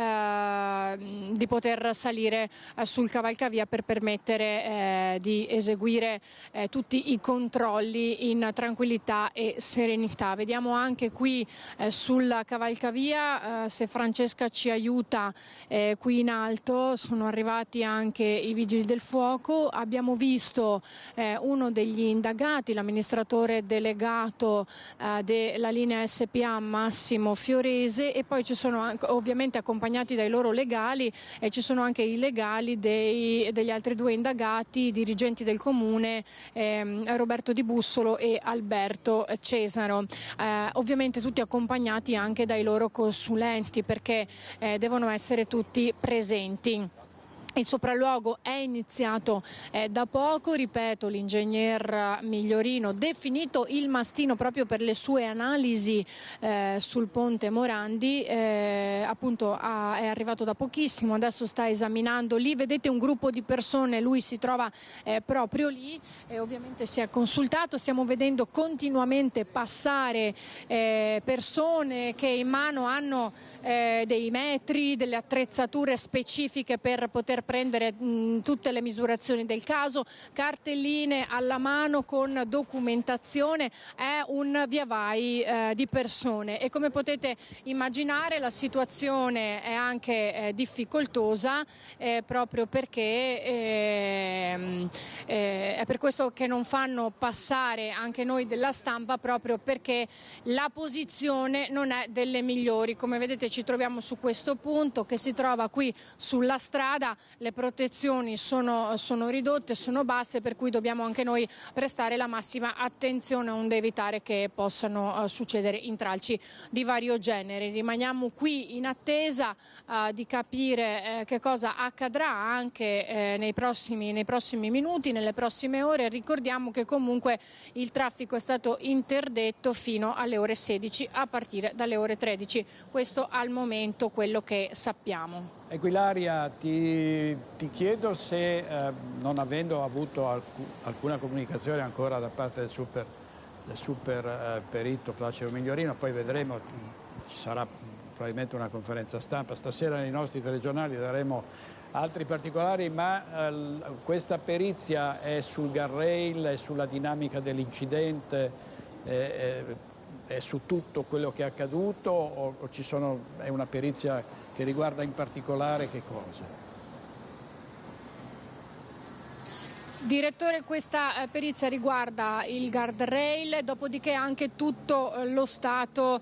poter salire sul cavalcavia per permettere di eseguire tutti i controlli in tranquillità e serenità. Vediamo anche qui sulla cavalcavia, se Francesca ci aiuta, qui in alto sono arrivati anche i vigili del fuoco. Abbiamo visto uno degli indagati, l'amministratore delegato della linea SPA Massimo Fiorese, e poi ci sono anche, ovviamente accompagnati dai loro legali, e ci sono anche i legali degli altri due indagati, dirigenti del comune, Roberto Di Bussolo e Alberto Cesaro, ovviamente tutti accompagnati anche dai loro consulenti, perché devono essere tutti presenti. Il sopralluogo è iniziato da poco, ripeto, l'ingegner Migliorino, definito il mastino proprio per le sue analisi sul ponte Morandi, appunto è arrivato da pochissimo, adesso sta esaminando lì, vedete un gruppo di persone, lui si trova proprio lì e ovviamente si è consultato, stiamo vedendo continuamente passare persone che in mano hanno dei metri, delle attrezzature specifiche per poter prendere tutte le misurazioni del caso, cartelline alla mano con documentazione, è un via vai di persone, e come potete immaginare la situazione è anche difficoltosa, proprio perché è per questo che non fanno passare anche noi della stampa, proprio perché la posizione non è delle migliori. Come vedete ci troviamo su questo punto che si trova qui sulla strada, le protezioni sono ridotte, sono basse, per cui dobbiamo anche noi prestare la massima attenzione onde evitare che possano succedere intralci di vario genere. Rimaniamo qui in attesa di capire che cosa accadrà anche nei prossimi minuti, nelle prossime ore. Ricordiamo che comunque il traffico è stato interdetto fino alle ore 16 a partire dalle ore 13. Questo al momento quello che sappiamo. Ecco Ilaria, ti chiedo se, non avendo avuto alcuna comunicazione ancora da parte del super perito Placido Migliorino, poi vedremo, ci sarà probabilmente una conferenza stampa, stasera nei nostri telegiornali daremo altri particolari, ma questa perizia è sul guardrail, è sulla dinamica dell'incidente, è su tutto quello che è accaduto o è una perizia che riguarda in particolare che cosa? Direttore, questa perizia riguarda il guardrail, dopodiché anche tutto lo stato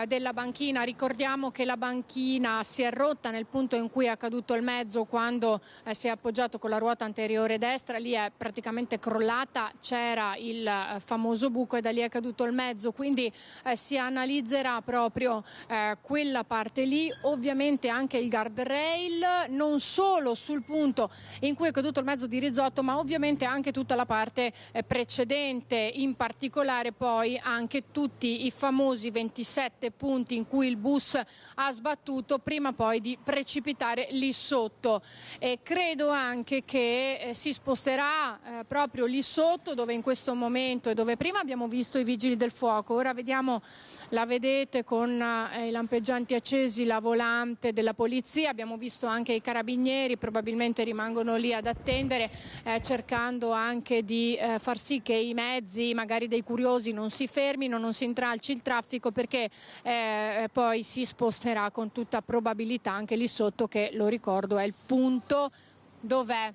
della banchina. Ricordiamo che la banchina si è rotta nel punto in cui è accaduto il mezzo, quando si è appoggiato con la ruota anteriore destra, lì è praticamente crollata, c'era il famoso buco e da lì è caduto il mezzo, quindi si analizzerà proprio quella parte lì, ovviamente anche il guardrail, non solo sul punto in cui è caduto il mezzo di Rizzotto, ma ovviamente anche tutta la parte precedente, in particolare poi anche tutti i famosi 27 punti in cui il bus ha sbattuto prima poi di precipitare lì sotto. E credo anche che si sposterà proprio lì sotto, dove in questo momento e dove prima abbiamo visto i vigili del fuoco, ora vediamo, la vedete con i lampeggianti accesi, la volante della polizia, abbiamo visto anche i carabinieri, probabilmente rimangono lì ad attendere, cercando anche di far sì che i mezzi, magari dei curiosi, non si fermino, non si intralci il traffico, perché poi si sposterà con tutta probabilità anche lì sotto, che lo ricordo è il punto dov'è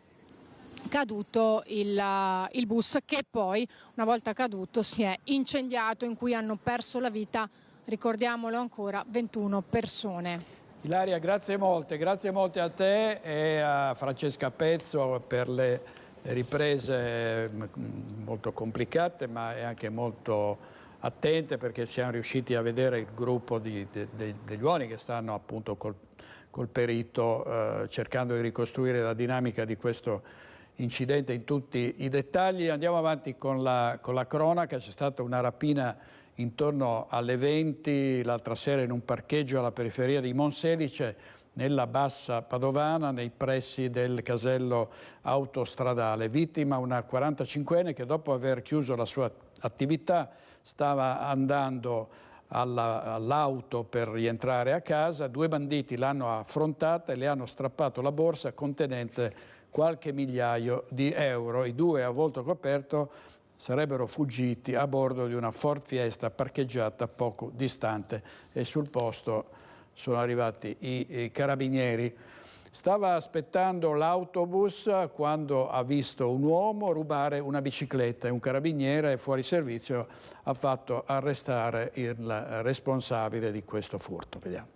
caduto il bus, che poi una volta caduto si è incendiato, in cui hanno perso la vita, ricordiamolo ancora, 21 persone. Ilaria, grazie molte a te e a Francesca Pezzo per le riprese molto complicate, ma anche molto attente, perché siamo riusciti a vedere il gruppo degli uomini che stanno appunto col perito cercando di ricostruire la dinamica di questo incidente in tutti i dettagli. Andiamo avanti con la cronaca. C'è stata una rapina intorno alle 20 l'altra sera in un parcheggio alla periferia di Monselice, nella Bassa Padovana, nei pressi del casello autostradale. Vittima una 45enne che dopo aver chiuso la sua attività stava andando all'auto per rientrare a casa. 2 banditi l'hanno affrontata e le hanno strappato la borsa contenente qualche migliaio di euro. I 2 a volto coperto sarebbero fuggiti a bordo di una Ford Fiesta parcheggiata poco distante e sul posto sono arrivati i carabinieri. Stava aspettando l'autobus quando ha visto un uomo rubare una bicicletta e un carabiniere fuori servizio ha fatto arrestare il responsabile di questo furto. Vediamo.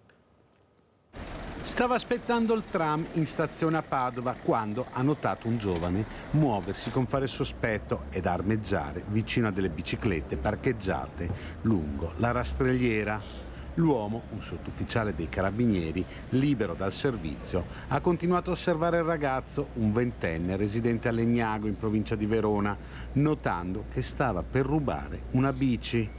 Stava aspettando il tram in stazione a Padova quando ha notato un giovane muoversi con fare sospetto ed armeggiare vicino a delle biciclette parcheggiate lungo la rastrelliera. L'uomo, un sottufficiale dei carabinieri, libero dal servizio, ha continuato a osservare il ragazzo, un 20enne residente a Legnago in provincia di Verona, notando che stava per rubare una bici.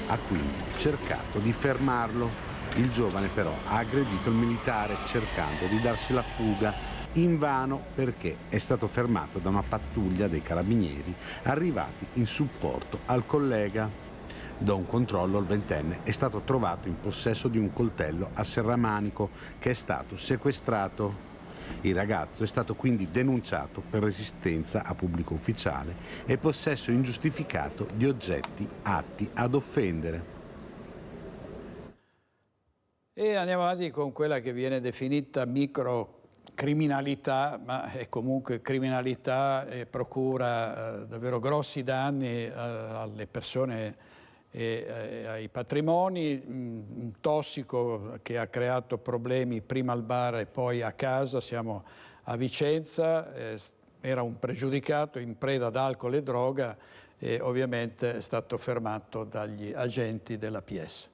Ha quindi cercato di fermarlo. Il giovane però ha aggredito il militare cercando di darsi la fuga, invano perché è stato fermato da una pattuglia dei carabinieri arrivati in supporto al collega. Da un controllo il 20enne è stato trovato in possesso di un coltello a serramanico che è stato sequestrato. Il ragazzo è stato quindi denunciato per resistenza a pubblico ufficiale e possesso ingiustificato di oggetti atti ad offendere. E andiamo avanti con quella che viene definita microcriminalità, ma è comunque criminalità e procura davvero grossi danni alle persone e ai patrimoni. Un tossico che ha creato problemi prima al bar e poi a casa. Siamo a Vicenza, era un pregiudicato in preda ad alcol e droga e ovviamente è stato fermato dagli agenti della PS.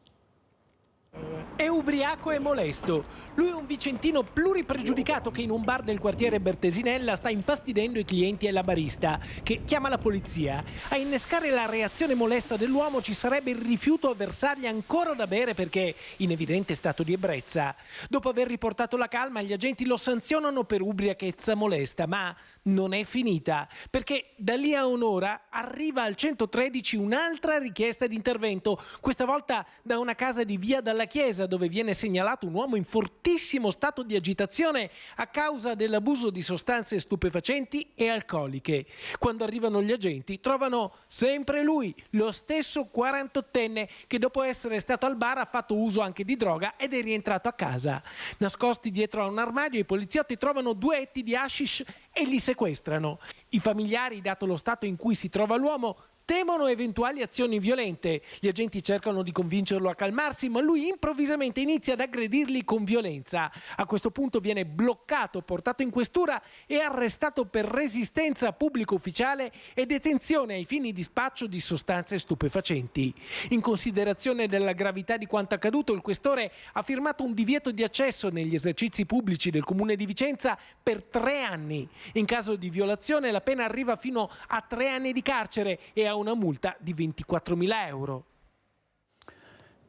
È ubriaco e molesto. Lui è un vicentino pluripregiudicato che in un bar del quartiere Bertesinella sta infastidendo i clienti e la barista, che chiama la polizia. A innescare la reazione molesta dell'uomo ci sarebbe il rifiuto a versargli ancora da bere perché in evidente stato di ebbrezza. Dopo aver riportato la calma, gli agenti lo sanzionano per ubriachezza molesta, ma non è finita, perché da lì a un'ora arriva al 113 un'altra richiesta di intervento, questa volta da una casa di Via dalla Chiesa, dove viene segnalato un uomo in fortissimo stato di agitazione a causa dell'abuso di sostanze stupefacenti e alcoliche. Quando arrivano gli agenti trovano sempre lui, lo stesso 48enne che dopo essere stato al bar ha fatto uso anche di droga ed è rientrato a casa. Nascosti dietro a un armadio, i poliziotti trovano 2 etti di hashish e li sequestrano. I familiari, dato lo stato in cui si trova l'uomo, temono eventuali azioni violente. Gli agenti cercano di convincerlo a calmarsi, ma lui improvvisamente inizia ad aggredirli con violenza. A questo punto viene bloccato, portato in questura e arrestato per resistenza a pubblico ufficiale e detenzione ai fini di spaccio di sostanze stupefacenti. In considerazione della gravità di quanto accaduto, il questore ha firmato un divieto di accesso negli esercizi pubblici del comune di Vicenza per 3 anni. In caso di violazione la pena arriva fino a 3 anni di carcere e a una multa di 24.000 euro.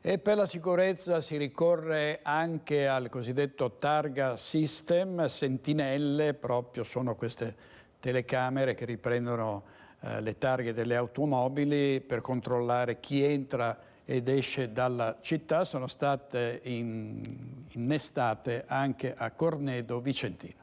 E per la sicurezza si ricorre anche al cosiddetto Targa System, sentinelle, proprio sono queste telecamere che riprendono le targhe delle automobili per controllare chi entra ed esce dalla città. Sono state innestate anche a Cornedo Vicentino.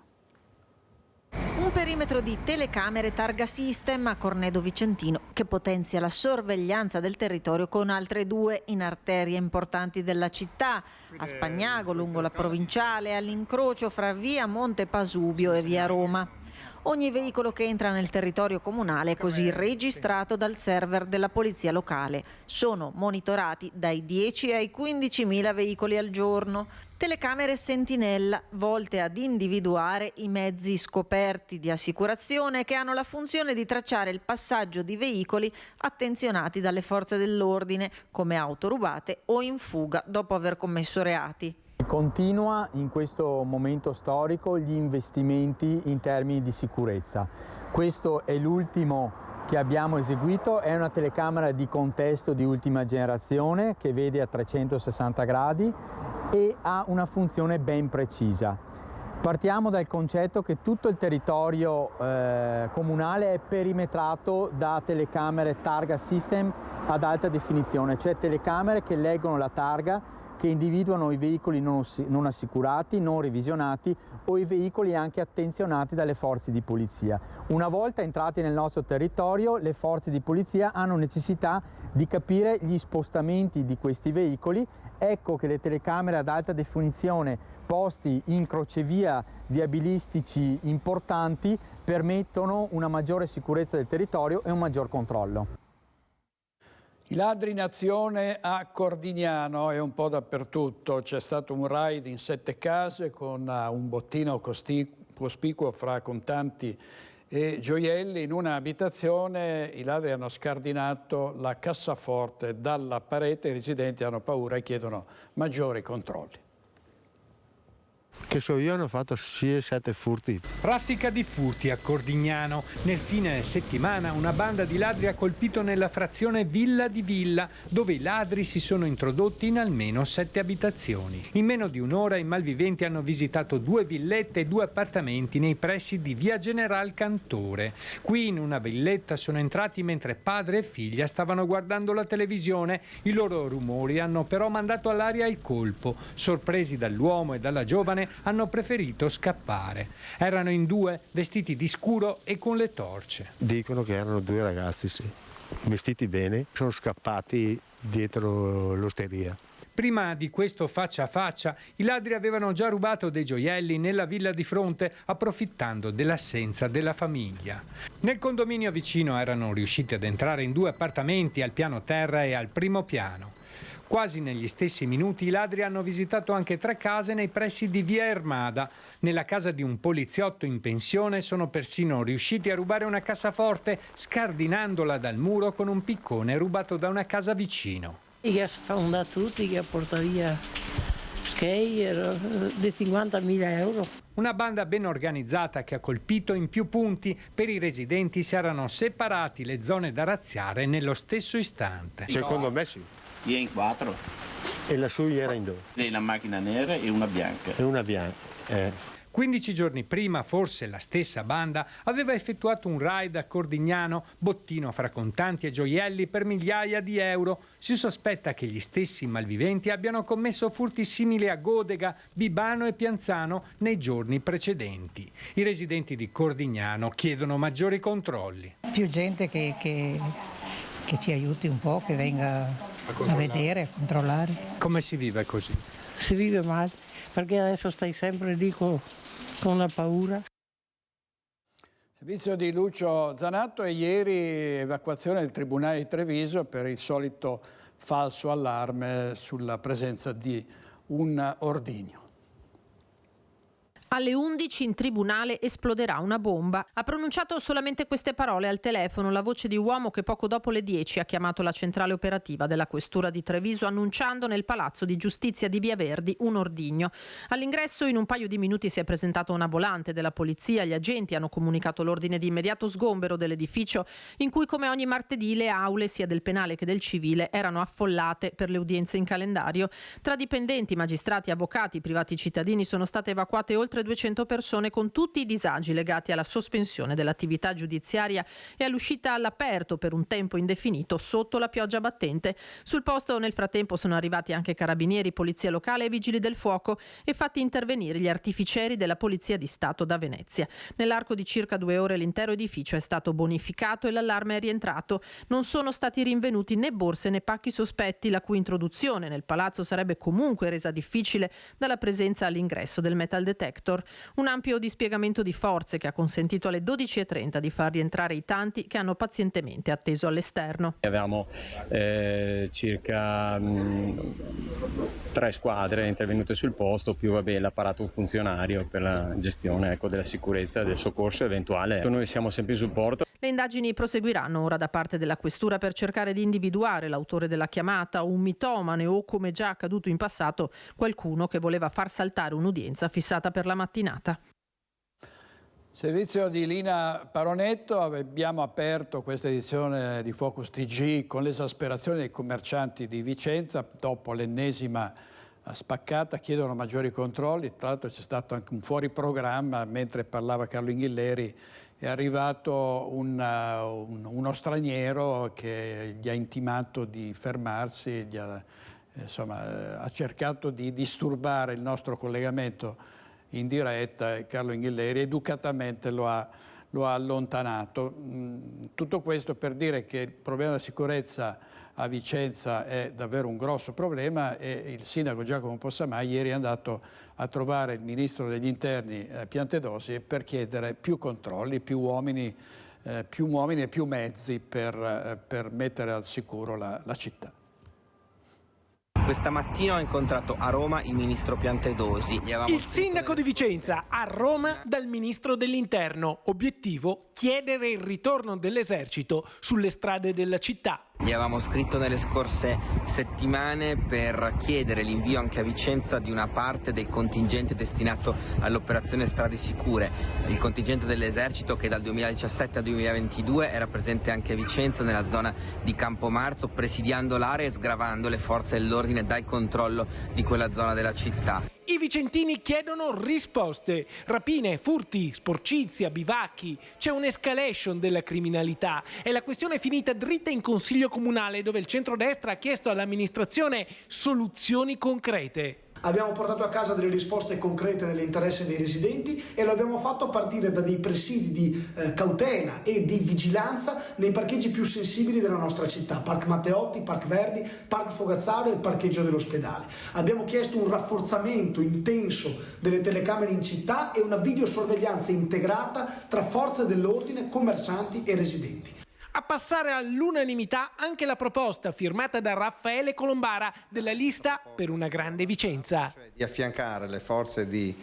Un perimetro di telecamere Targa System a Cornedo Vicentino che potenzia la sorveglianza del territorio con altre 2 in arterie importanti della città, a Spagnago lungo la Provinciale, all'incrocio fra via Monte Pasubio e via Roma. Ogni veicolo che entra nel territorio comunale è così registrato dal server della polizia locale. Sono monitorati dai 10 ai 15.000 veicoli al giorno. Telecamere sentinella volte ad individuare i mezzi scoperti di assicurazione che hanno la funzione di tracciare il passaggio di veicoli attenzionati dalle forze dell'ordine come auto rubate o in fuga dopo aver commesso reati. Continua in questo momento storico gli investimenti in termini di sicurezza. Questo è l'ultimo che abbiamo eseguito, è una telecamera di contesto di ultima generazione che vede a 360 gradi e ha una funzione ben precisa. Partiamo dal concetto che tutto il territorio comunale è perimetrato da telecamere targa system ad alta definizione, cioè telecamere che leggono la targa, che individuano i veicoli non assicurati, non revisionati o i veicoli anche attenzionati dalle forze di polizia. Una volta entrati nel nostro territorio, le forze di polizia hanno necessità di capire gli spostamenti di questi veicoli. Ecco che le telecamere ad alta definizione posti in crocevia viabilistici importanti permettono una maggiore sicurezza del territorio e un maggior controllo. I ladri in azione a Cordignano e un po' dappertutto. C'è stato un raid in 7 case con un bottino cospicuo fra contanti e gioielli. In una abitazione i ladri hanno scardinato la cassaforte dalla parete, i residenti hanno paura e chiedono maggiori controlli. Che so io, hanno fatto 6-7 furti. Raffica di furti a Cordignano. Nel fine settimana una banda di ladri ha colpito nella frazione Villa di Villa, dove i ladri si sono introdotti in almeno 7 abitazioni. In meno di un'ora i malviventi hanno visitato 2 villette e 2 appartamenti nei pressi di via General Cantore. Qui in una villetta sono entrati mentre padre e figlia stavano guardando la televisione. I loro rumori hanno però mandato all'aria il colpo. Sorpresi dall'uomo e dalla giovane, hanno preferito scappare. Erano in 2, vestiti di scuro e con le torce. Dicono che erano 2 ragazzi, sì, vestiti bene, sono scappati dietro l'osteria. Prima di questo faccia a faccia, i ladri avevano già rubato dei gioielli nella villa di fronte, approfittando dell'assenza della famiglia. Nel condominio vicino erano riusciti ad entrare in 2 appartamenti al piano terra e al primo piano. Quasi negli stessi minuti i ladri hanno visitato anche 3 case nei pressi di via Ermada. Nella casa di un poliziotto in pensione sono persino riusciti a rubare una cassaforte scardinandola dal muro con un piccone rubato da una casa vicino. Che ha sfondato tutti, che ha portato via skate di 50.000 euro. Una banda ben organizzata che ha colpito in più punti. Per i residenti si erano separati le zone da razziare nello stesso istante. Secondo me sì. Io in 4. E la sua era in 2. Una macchina nera e una bianca. E una bianca. 15 giorni prima, forse la stessa banda aveva effettuato un raid a Cordignano, bottino fra contanti e gioielli per migliaia di euro. Si sospetta che gli stessi malviventi abbiano commesso furti simili a Godega, Bibano e Pianzano nei giorni precedenti. I residenti di Cordignano chiedono maggiori controlli. Più gente che ci aiuti un po', che venga a vedere, a controllare. Come si vive così? Si vive male, perché adesso stai sempre lì con la paura. Servizio di Lucio Zanatto e ieri evacuazione del Tribunale di Treviso per il solito falso allarme sulla presenza di un ordigno. Alle 11 in tribunale esploderà una bomba. Ha pronunciato solamente queste parole al telefono la voce di uomo che poco dopo le 10 ha chiamato la centrale operativa della Questura di Treviso annunciando nel Palazzo di Giustizia di Via Verdi un ordigno. All'ingresso in un paio di minuti si è presentata una volante della polizia. Gli agenti hanno comunicato l'ordine di immediato sgombero dell'edificio in cui, come ogni martedì, le aule sia del penale che del civile erano affollate per le udienze in calendario. Tra dipendenti, magistrati, avvocati, privati cittadini sono state evacuate oltre 200 persone con tutti i disagi legati alla sospensione dell'attività giudiziaria e all'uscita all'aperto per un tempo indefinito sotto la pioggia battente. Sul posto nel frattempo sono arrivati anche carabinieri, polizia locale e vigili del fuoco e fatti intervenire gli artificieri della Polizia di Stato da Venezia. Nell'arco di circa 2 ore l'intero edificio è stato bonificato e l'allarme è rientrato. Non sono stati rinvenuti né borse né pacchi sospetti, la cui introduzione nel palazzo sarebbe comunque resa difficile dalla presenza all'ingresso del metal detector. Un ampio dispiegamento di forze che ha consentito alle 12:30 di far rientrare i tanti che hanno pazientemente atteso all'esterno. Avevamo circa 3 squadre intervenute sul posto, più l'apparato funzionario per la gestione della sicurezza e del soccorso eventuale. Noi siamo sempre in supporto. Le indagini proseguiranno ora da parte della Questura per cercare di individuare l'autore della chiamata, un mitomane o, come già accaduto in passato, qualcuno che voleva far saltare un'udienza fissata per la mattinata. Servizio di Lina Paronetto, abbiamo aperto questa edizione di Focus TG con l'esasperazione dei commercianti di Vicenza dopo l'ennesima spaccata, chiedono maggiori controlli. Tra l'altro c'è stato anche un fuori programma, mentre parlava Carlo Inghilleri è arrivato uno straniero che gli ha intimato di fermarsi, ha cercato di disturbare il nostro collegamento in diretta e Carlo Inghilleri educatamente lo ha allontanato. Tutto questo per dire che il problema della sicurezza a Vicenza è davvero un grosso problema e il sindaco Giacomo Possamai ieri è andato a trovare il ministro degli interni Piantedosi per chiedere più controlli, più uomini e più mezzi per mettere al sicuro la città. Questa mattina ho incontrato a Roma il ministro Piantedosi. Il sindaco di Vicenza a Roma dal ministro dell'interno. Obiettivo: chiedere il ritorno dell'esercito sulle strade della città. Gli avevamo scritto nelle scorse settimane per chiedere l'invio anche a Vicenza di una parte del contingente destinato all'operazione Strade Sicure. Il contingente dell'esercito che dal 2017 al 2022 era presente anche a Vicenza nella zona di Campomarzo, presidiando l'area e sgravando le forze dell'ordine dal controllo di quella zona della città. I vicentini chiedono risposte. Rapine, furti, sporcizia, bivacchi. C'è un'escalation della criminalità. E la questione è finita dritta in Consiglio Comunale, dove il centrodestra ha chiesto all'amministrazione soluzioni concrete. Abbiamo portato a casa delle risposte concrete nell'interesse dei residenti e lo abbiamo fatto a partire da dei presidi di cautela e di vigilanza nei parcheggi più sensibili della nostra città, Park Matteotti, Park Verdi, Park Fogazzaro e il parcheggio dell'ospedale. Abbiamo chiesto un rafforzamento intenso delle telecamere in città e una videosorveglianza integrata tra forze dell'ordine, commercianti e residenti. A passare all'unanimità anche la proposta firmata da Raffaele Colombara della lista per una grande Vicenza. Di affiancare le forze di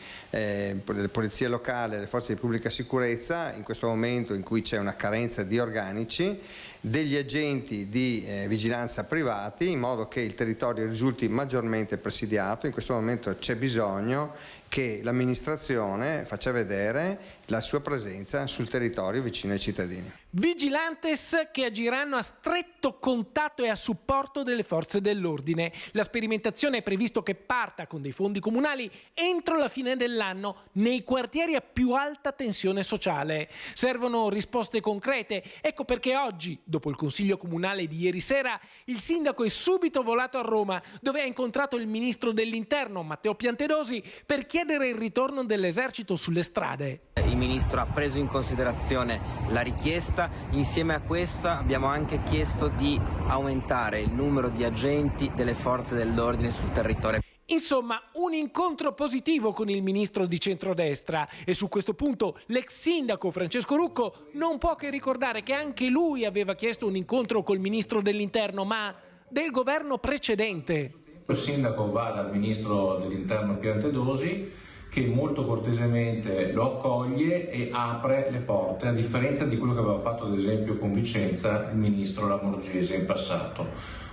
polizia locale, le forze di pubblica sicurezza in questo momento in cui c'è una carenza di organici, degli agenti di vigilanza privati, in modo che il territorio risulti maggiormente presidiato. In questo momento c'è bisogno che l'amministrazione faccia vedere la sua presenza sul territorio vicino ai cittadini. Vigilantes che agiranno a stretto contatto e a supporto delle forze dell'ordine. La sperimentazione è previsto che parta con dei fondi comunali entro la fine dell'anno nei quartieri a più alta tensione sociale. Servono risposte concrete. Ecco perché oggi, dopo il Consiglio Comunale di ieri sera, il sindaco è subito volato a Roma, dove ha incontrato il ministro dell'interno Matteo Piantedosi per chiedere il ritorno dell'esercito sulle strade. Il ministro ha preso in considerazione la richiesta. Insieme a questa abbiamo anche chiesto di aumentare il numero di agenti delle forze dell'ordine sul territorio. Insomma, un incontro positivo con il ministro di centrodestra e su questo punto l'ex sindaco Francesco Rucco non può che ricordare che anche lui aveva chiesto un incontro col ministro dell'interno, ma del governo precedente. Il sindaco va dal ministro dell'interno Piantedosi, che molto cortesemente lo accoglie e apre le porte, a differenza di quello che aveva fatto ad esempio con Vicenza il ministro Lamorgese in passato.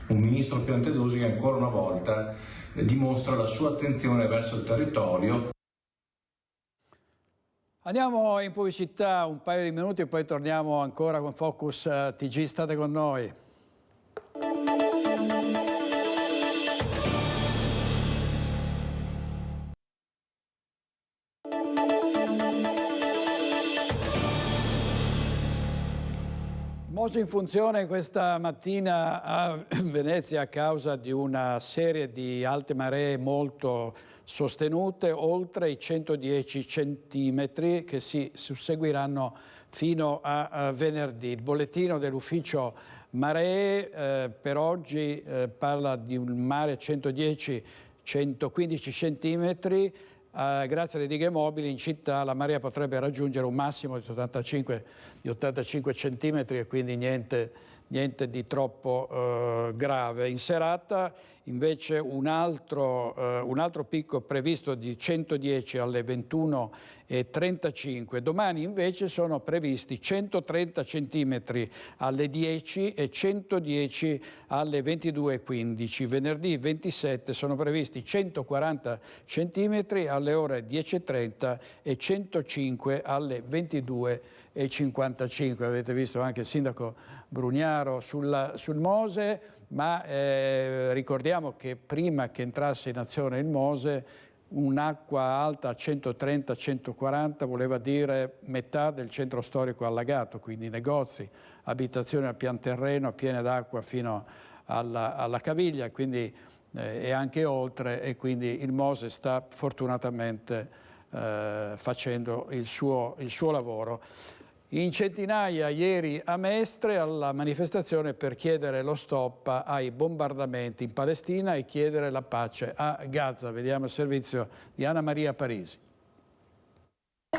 Un ministro Piantedosi che ancora una volta dimostra la sua attenzione verso il territorio. Andiamo in pubblicità un paio di minuti e poi torniamo ancora con Focus TG. State con noi. Mosso in funzione questa mattina a Venezia a causa di una serie di alte maree molto sostenute, oltre i 110 centimetri che si susseguiranno fino a venerdì. Il bollettino dell'ufficio maree per oggi parla di un mare 110-115 centimetri. Grazie alle dighe mobili in città la marea potrebbe raggiungere un massimo di 85 centimetri e quindi niente di troppo grave. In serata invece un altro picco previsto di 110 alle 21:35. Domani invece sono previsti 130 centimetri alle 10 e 110 alle 22:15. Venerdì 27 sono previsti 140 centimetri alle ore 10:30 e 105 alle 22:15. 55. Avete visto anche il sindaco Brugnaro sul Mose, ma ricordiamo che prima che entrasse in azione il Mose, un'acqua alta a 130-140 voleva dire metà del centro storico allagato, quindi negozi, abitazioni a pian terreno piene d'acqua fino alla caviglia, quindi, e anche oltre, e quindi il Mose sta fortunatamente facendo il suo lavoro. In centinaia ieri a Mestre alla manifestazione per chiedere lo stop ai bombardamenti in Palestina e chiedere la pace a Gaza. Vediamo il servizio di Anna Maria Parisi.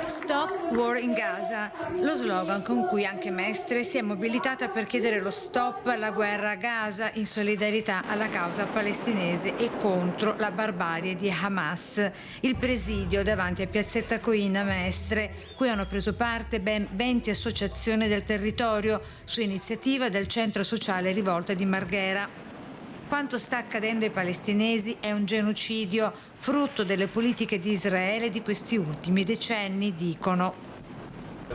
Stop War in Gaza, lo slogan con cui anche Mestre si è mobilitata per chiedere lo stop alla guerra a Gaza in solidarietà alla causa palestinese e contro la barbarie di Hamas. Il presidio davanti a Piazzetta Coin a Mestre, cui hanno preso parte ben 20 associazioni del territorio su iniziativa del centro sociale Rivolta di Marghera. Quanto sta accadendo ai palestinesi è un genocidio, frutto delle politiche di Israele di questi ultimi decenni, dicono.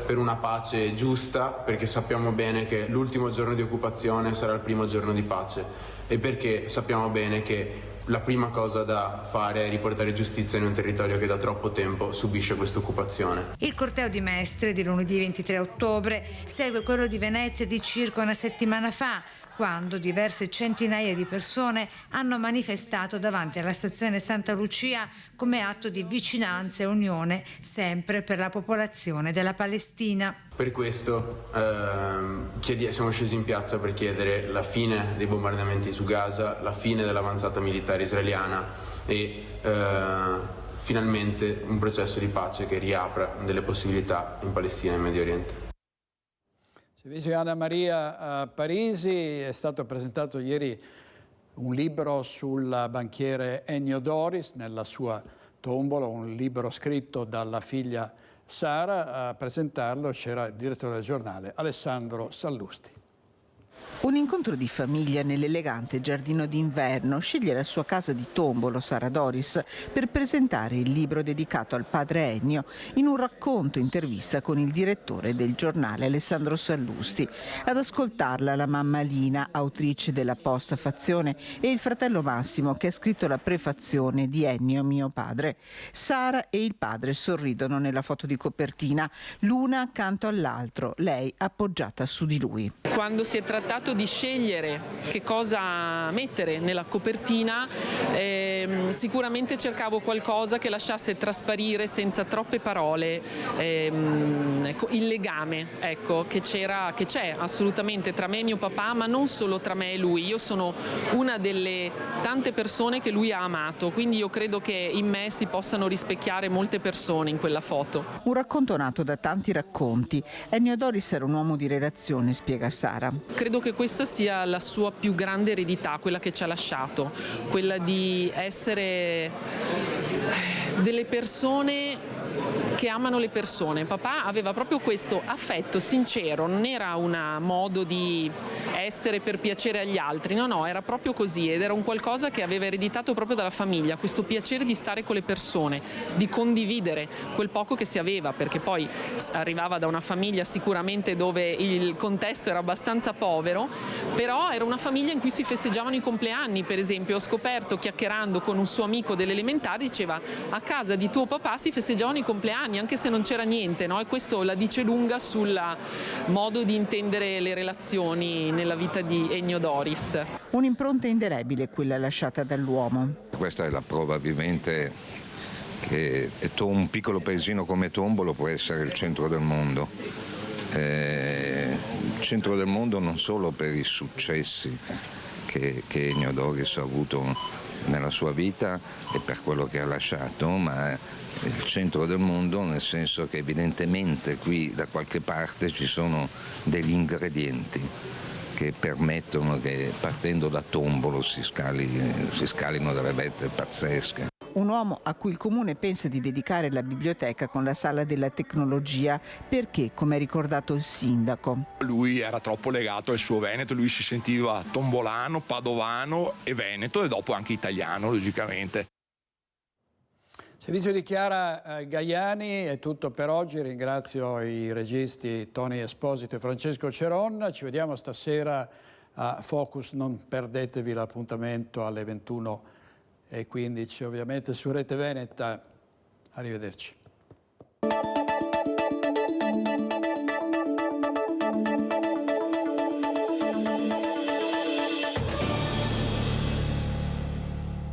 Per una pace giusta, perché sappiamo bene che l'ultimo giorno di occupazione sarà il primo giorno di pace e perché sappiamo bene che la prima cosa da fare è riportare giustizia in un territorio che da troppo tempo subisce questa occupazione. Il corteo di Mestre di lunedì 23 ottobre segue quello di Venezia di circa una settimana fa, quando diverse centinaia di persone hanno manifestato davanti alla stazione Santa Lucia come atto di vicinanza e unione, sempre per la popolazione della Palestina. Per questo siamo scesi in piazza per chiedere la fine dei bombardamenti su Gaza, la fine dell'avanzata militare israeliana e finalmente un processo di pace che riapra delle possibilità in Palestina e in Medio Oriente. Servizio Anna Maria Parisi, è stato presentato ieri un libro sul banchiere Ennio Doris nella sua tombola, un libro scritto dalla figlia Sara. A presentarlo c'era il direttore del giornale Alessandro Sallusti. Un incontro di famiglia nell'elegante giardino d'inverno sceglie la sua casa di Tombolo, Sara Doris, per presentare il libro dedicato al padre Ennio in un racconto intervista con il direttore del giornale Alessandro Sallusti. Ad ascoltarla la mamma Lina, autrice della postfazione, e il fratello Massimo che ha scritto la prefazione di Ennio mio padre. Sara e il padre sorridono nella foto di copertina, l'una accanto all'altro, lei appoggiata su di lui. Quando si è trattato di scegliere che cosa mettere nella copertina, sicuramente cercavo qualcosa che lasciasse trasparire senza troppe parole il legame che c'è assolutamente tra me e mio papà, ma non solo tra me e lui. Io sono una delle tante persone che lui ha amato, quindi io credo che in me si possano rispecchiare molte persone in quella foto. Un racconto nato da tanti racconti. Ennio Doris era un uomo di relazione, spiega Sara. Credo che questa sia la sua più grande eredità, quella che ci ha lasciato, quella di essere delle persone che amano le persone. Papà aveva proprio questo affetto sincero, non era un modo di essere per piacere agli altri, no, era proprio così, ed era un qualcosa che aveva ereditato proprio dalla famiglia, questo piacere di stare con le persone, di condividere quel poco che si aveva, perché poi arrivava da una famiglia sicuramente dove il contesto era abbastanza povero, però era una famiglia in cui si festeggiavano i compleanni. Per esempio, ho scoperto, chiacchierando con un suo amico delle elementari, diceva: a casa di tuo papà si festeggiavano i compleanni anche se non c'era niente, no? E questo la dice lunga sul modo di intendere le relazioni nella vita di Ennio Doris. Un'impronta indelebile quella lasciata dall'uomo. Questa è la prova vivente che un piccolo paesino come Tombolo può essere il centro del mondo. Il centro del mondo non solo per i successi che Ennio Doris ha avuto nella sua vita e per quello che ha lasciato, ma il centro del mondo nel senso che evidentemente qui da qualche parte ci sono degli ingredienti che permettono che partendo da Tombolo si scalino delle vette pazzesche. Un uomo a cui il comune pensa di dedicare la biblioteca con la sala della tecnologia perché, come ha ricordato il sindaco, lui era troppo legato al suo Veneto, lui si sentiva tombolano, padovano e veneto e dopo anche italiano, logicamente. Servizio di Chiara Gaiani è tutto per oggi, ringrazio i registi Tony Esposito e Francesco Ceron, ci vediamo stasera a Focus, non perdetevi l'appuntamento alle 21:15 ovviamente su Rete Veneta, arrivederci.